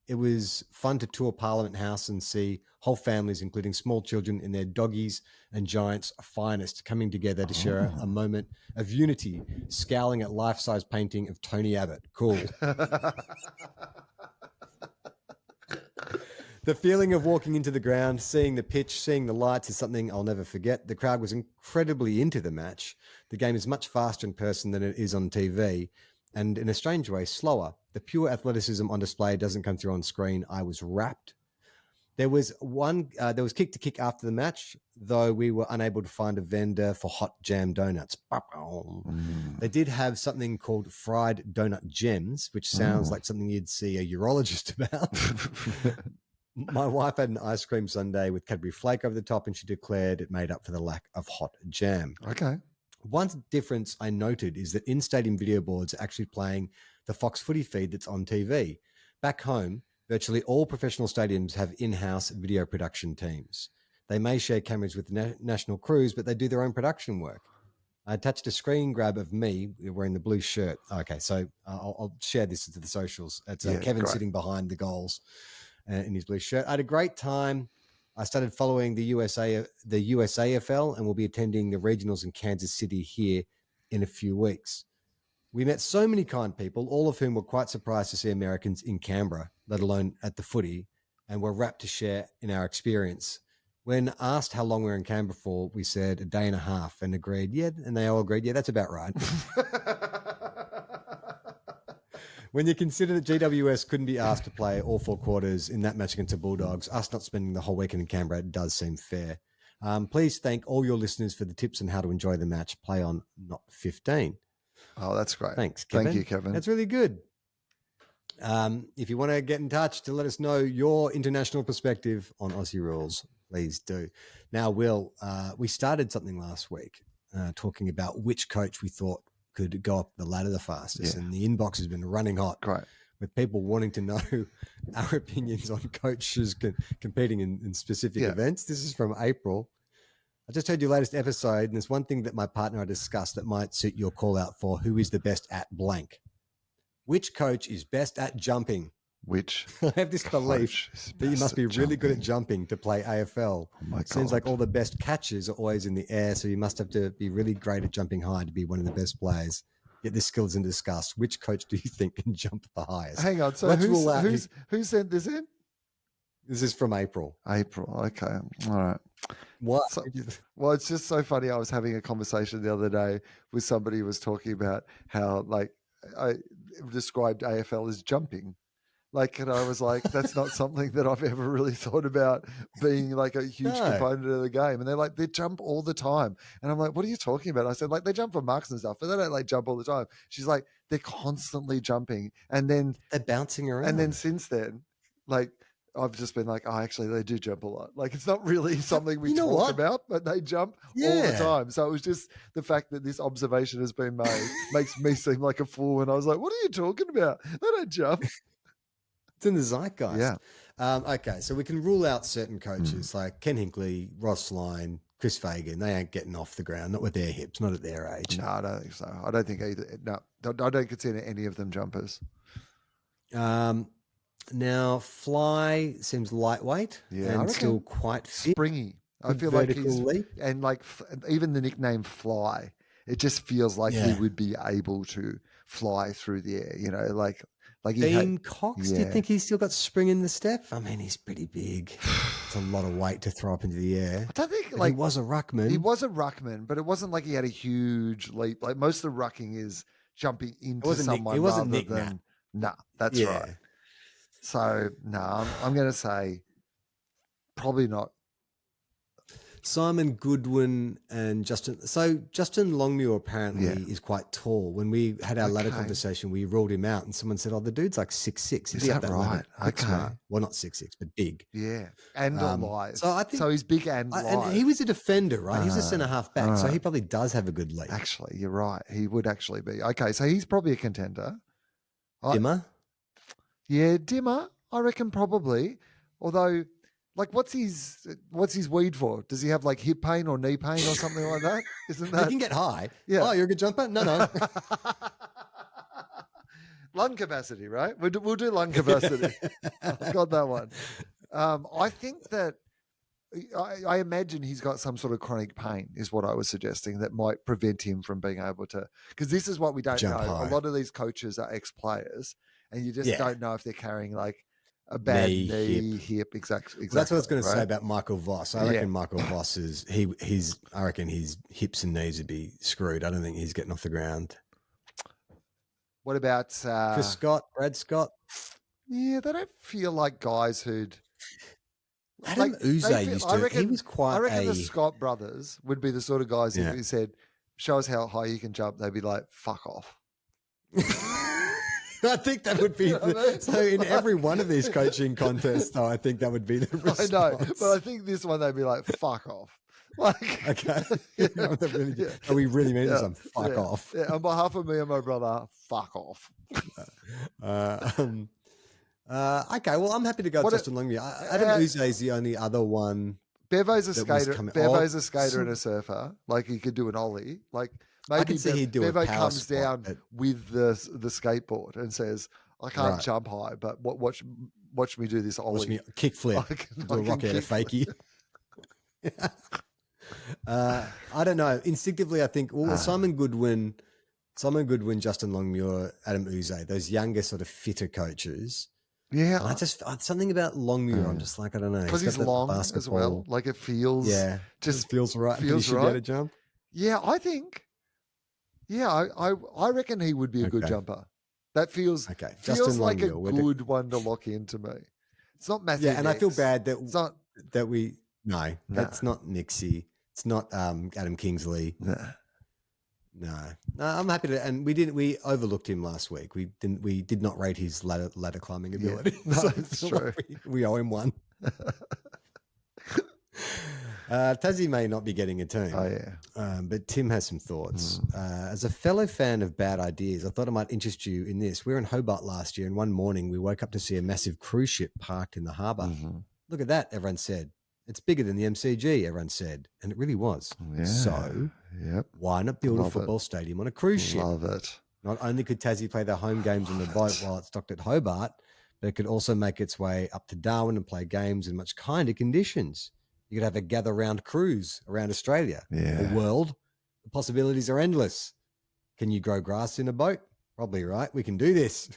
it was fun to tour Parliament House and see whole families, including small children in their Doggies and Giants' finest, coming together to share a moment of unity, scowling at life-size painting of Tony Abbott. Cool. The feeling of walking into the ground, seeing the pitch, seeing the lights is something I'll never forget. The crowd was incredibly into the match. The game is much faster in person than it is on TV, and in a strange way, slower. The pure athleticism on display doesn't come through on screen. I was rapt. There was kick to kick after the match, though we were unable to find a vendor for hot jam donuts. They did have something called fried donut gems, which sounds like something you'd see a urologist about. My wife had an ice cream sundae with Cadbury Flake over the top, and she declared it made up for the lack of hot jam. Okay. One difference I noted is that in-stadium video boards are actually playing the Fox Footy feed that's on TV. Back home, virtually all professional stadiums have in-house video production teams. They may share cameras with national crews, but they do their own production work. I attached a screen grab of me wearing the blue shirt. Okay, so I'll share this into the socials. It's Kevin sitting behind the goals in his blue shirt. I had a great time. I started following the USAFL and will be attending the regionals in Kansas City here in a few weeks. We met so many kind people, all of whom were quite surprised to see Americans in Canberra, let alone at the footy, and were rapt to share in our experience. When asked how long we were in Canberra for, we said a day and a half and agreed, and they all agreed, that's about right. When you consider that GWS couldn't be asked to play all 4 quarters in that match against the Bulldogs, us not spending the whole weekend in Canberra does seem fair. Please thank all your listeners for the tips on how to enjoy the match. Play on, not 15. Oh, that's great. Thanks, Kevin. Thank you, Kevin. That's really good. If you want to get in touch to let us know your international perspective on Aussie rules, please do. Now, Will, we started something last week talking about which coach we thought could go up the ladder the fastest, and the inbox has been running hot. Great. With people wanting to know our opinions on coaches competing in specific events. This is from April. I just heard your latest episode, and there's one thing that my partner and I discussed that might suit your call out for who is the best at blank. Which coach is best at jumping? Which I have this belief that you must be really good at jumping to play AFL. Oh my God. Seems like all the best catches are always in the air, so you must have to be really great at jumping high to be one of the best players. Yet this skill is in discussed. Which coach do you think can jump the highest? Hang on. So who sent this in? This is from April. April. Okay. All right. What? Well, it's just so funny. I was having a conversation the other day with somebody who was talking about how, like, I described AFL as jumping. Like, and I was like, that's not something that I've ever really thought about being like a huge component of the game. And they're like, they jump all the time. And I'm like, what are you talking about? I said, like, they jump for marks and stuff, but they don't like jump all the time. She's like, they're constantly jumping. And then they're bouncing around. And then since then, like, I've just been like, oh, actually, they do jump a lot. Like, it's not really something we talk about, but they jump all the time. So it was just the fact that this observation has been made makes me seem like a fool. And I was like, what are you talking about? They don't jump. It's in the zeitgeist. Yeah. Okay, so we can rule out certain coaches like Ken Hinkley, Ross Lyon, Chris Fagan. They ain't getting off the ground, not with their hips, not at their age. No, I don't think so. I don't think either. No, I don't consider any of them jumpers. Now, Fly seems lightweight and still quite fit. Springy. I feel like he's leap. And like even the nickname Fly, it just feels like he would be able to fly through the air. You know, like Dean Cox. Do you think he's still got spring in the step? I mean, he's pretty big. It's a lot of weight to throw up into the air. I don't think he was a ruckman. He was a ruckman, but it wasn't like he had a huge leap. Like most of the rucking is jumping into someone. It wasn't rather than. No, that's right. So no, I'm going to say Probably not. Simon Goodwin and Justin. So Justin Longmuir apparently is quite tall. When we had our ladder conversation, we ruled him out, and someone said, "Oh, the dude's like 6'6". Is that right? Okay. Smart. Well, not 6'6", but big. Yeah, and alive. So I think he's big and live. And he was a defender, right? He's a centre half back, so he probably does have a good leg. Actually, you're right. He would actually be. Okay, so he's probably a contender. Dimmer? Yeah, Dimmer. I reckon probably. Although, like, what's his weed for? Does he have like hip pain or knee pain or something like that? Isn't that? You can get high. Yeah. Oh, you're a good jumper? No. Lung capacity, right? We'll do lung capacity. I've got that one. I think that I imagine he's got some sort of chronic pain, is what I was suggesting, that might prevent him from being able to. Because this is what we don't know. High. A lot of these coaches are ex-players, and you just don't know if they're carrying like a bad knee, hip. Exactly. That's what I was going to say about Michael Voss. I reckon Michael Voss is I reckon his hips and knees would be screwed. I don't think he's getting off the ground. What about Chris Scott, Brad Scott? Yeah, they don't feel like guys who'd. Adam Uze used to. He was quite. I reckon the Scott brothers would be the sort of guys if he said, "Show us how high you can jump." They'd be like, "Fuck off." I think that would be so in every one of these coaching contests, though. I think that would be the response. I know, but I think this one they'd be like, "Fuck off." Like, okay, are we really mean this? Fuck off. Yeah, on behalf of me and my brother, fuck off. Okay, well, I'm happy to go with Justin Longmuir. Adam Uze is the only other one. Bevo's a skater. Bevo's a skater and a surfer. Like, he could do an ollie. Like, maybe Bevo comes down with the skateboard and says, "I can't jump high, but watch me do this ollie. Watch me kick flip, do a rock out of fakie." I don't know. Instinctively, I think Simon Goodwin, Justin Longmuir, Adam Uze, those younger sort of fitter coaches. Yeah, and something about Longmuir. I'm just like, I don't know, because he's long as well. Like, it feels just feels right. Feels right. Be able to jump. Yeah, I think. Yeah, I reckon he would be a good jumper. That feels feels like a good one to lock into me. It's not Matthew. Yeah, and I feel bad that it's not that we. No, that's not Nixie. It's not Adam Kingsley. No, I'm happy to. And we overlooked him last week. We did not rate his ladder climbing ability. Yeah, no, that's true. We owe him one. Tassie may not be getting a team. Oh yeah. But Tim has some thoughts. As a fellow fan of bad ideas, I thought I might interest you in this. We were in Hobart last year, and one morning we woke up to see a massive cruise ship parked in the harbour. Look at that, everyone said. It's bigger than the MCG, everyone said. And it really was. Yeah. So why not build a football stadium on a cruise ship? Love it. Not only could Tassie play their home games on the boat while it's docked at Hobart, but it could also make its way up to Darwin and play games in much kinder conditions. You could have a gather-round cruise around Australia, the world. The possibilities are endless. Can you grow grass in a boat? Probably, right? We can do this.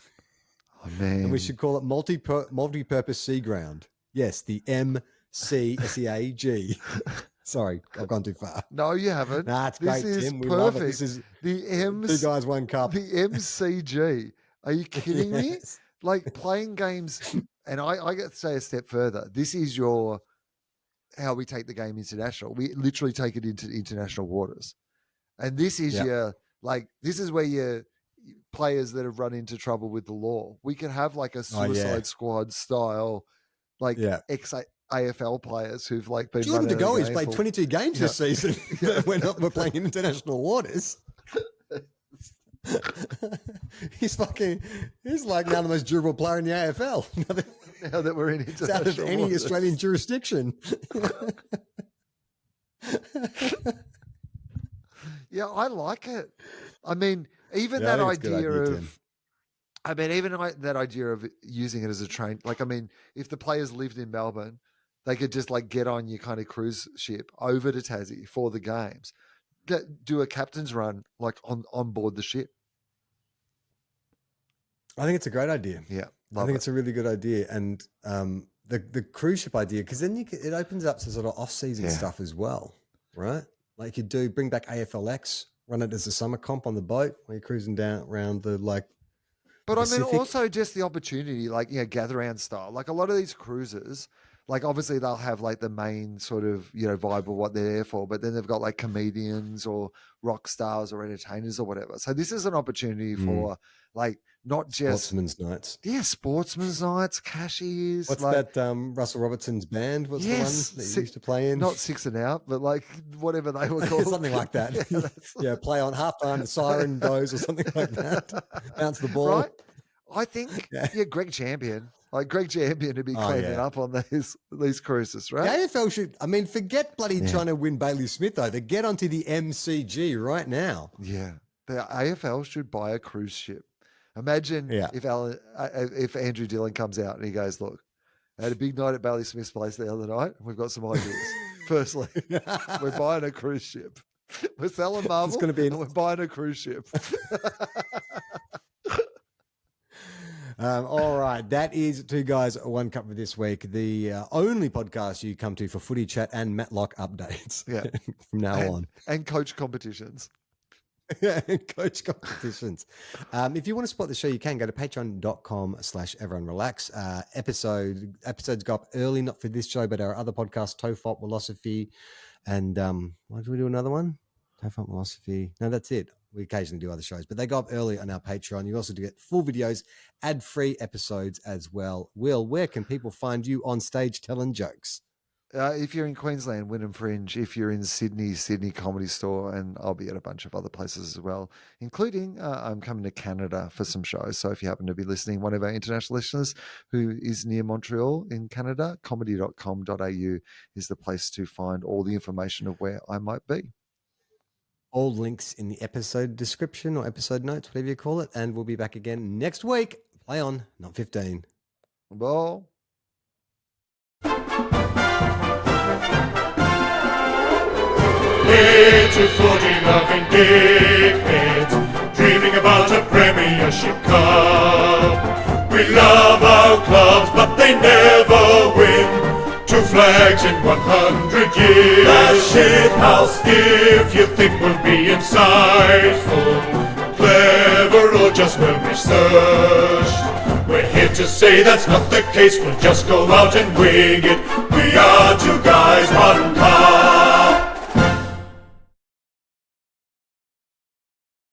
Oh, man. And we should call it multi-purpose sea ground. Yes, the MCSEAG. Sorry, I've gone too far. No, you haven't. Nah, it's great, Tim. We perfect. love it. This is the two guys, one cup. The MCG. Are you kidding me? Like, playing games, and I get to say a step further. This is how we take the game international. We literally take it into international waters. And this is this is where your players that have run into trouble with the law. We could have like a Suicide Squad style, like ex-AFL players who've like been Jordan running. He's played 22 games this season. We're playing in international waters. He's like now the most durable player in the AFL. Now that we're in international out of any waters. Australian jurisdiction. Yeah, I like it. I mean, even that idea of, that idea of using it as a train. Like, I mean, if the players lived in Melbourne, they could just like get on your kind of cruise ship over to Tassie for the games, do a captain's run like on board the ship. I think it's a great idea. Yeah, I think it's a really good idea, and the cruise ship idea, because then it opens up to sort of off-season stuff as well, right? Like you bring back AFLX, run it as a summer comp on the boat when you're cruising down around the But Pacific. I mean, also just the opportunity, like gather round style. Like a lot of these cruises, like obviously they'll have like the main sort of, vibe of what they're there for, but then they've got like comedians or rock stars or entertainers or whatever. So this is an opportunity for like not just sportsman's nights. Yeah, sportsman's nights, cashies. What's like, that Russell Robertson's band? What's the one that you used to play in? Not 6 and Out, but like whatever they were called. Something like that. Yeah, play on halftime, the siren goes or something like that. Bounce the ball. Right? I think, Greg Champion. Like Greg Champion to be cleaning up on these cruises, right? The AFL should, forget bloody trying to win Bailey Smith, though. They get onto the MCG right now. Yeah. The AFL should buy a cruise ship. Imagine if Andrew Dillon comes out and he goes, look, I had a big night at Bailey Smith's place the other night. We've got some ideas. Firstly, we're buying a cruise ship. We're selling Marvel. It's going to be we're buying a cruise ship. All right. That is Two Guys, One Cup for this week. The only podcast you come to for footy chat and Matlock updates from now on. And coach competitions. And coach competitions. If you want to support the show, you can go to patreon.com/everyonerelax. Episodes go up early, not for this show, but our other podcasts, Tofop, Philosophy, and why did we do another one? Tofop, Philosophy. No, that's it. We occasionally do other shows, but they go up early on our Patreon. You also do get full videos, ad-free episodes as well. Will, where can people find you on stage telling jokes? If you're in Queensland, Wynnum Fringe. If you're in Sydney Comedy Store, and I'll be at a bunch of other places as well, including I'm coming to Canada for some shows. So if you happen to be listening, one of our international listeners who is near Montreal in Canada, comedy.com.au is the place to find all the information of where I might be. All links in the episode description or episode notes, whatever you call it. And we'll be back again next week. Play on, not 15. Well. Little footy loving dickheads, dreaming about a Premiership Cup. We love our clubs, but they never win. 2 flags in 100 years. The shit house. If you think we'll be insightful, clever, or just well researched, we're here to say that's not the case. We'll just go out and wing it. We are 2 guys, 1 cup.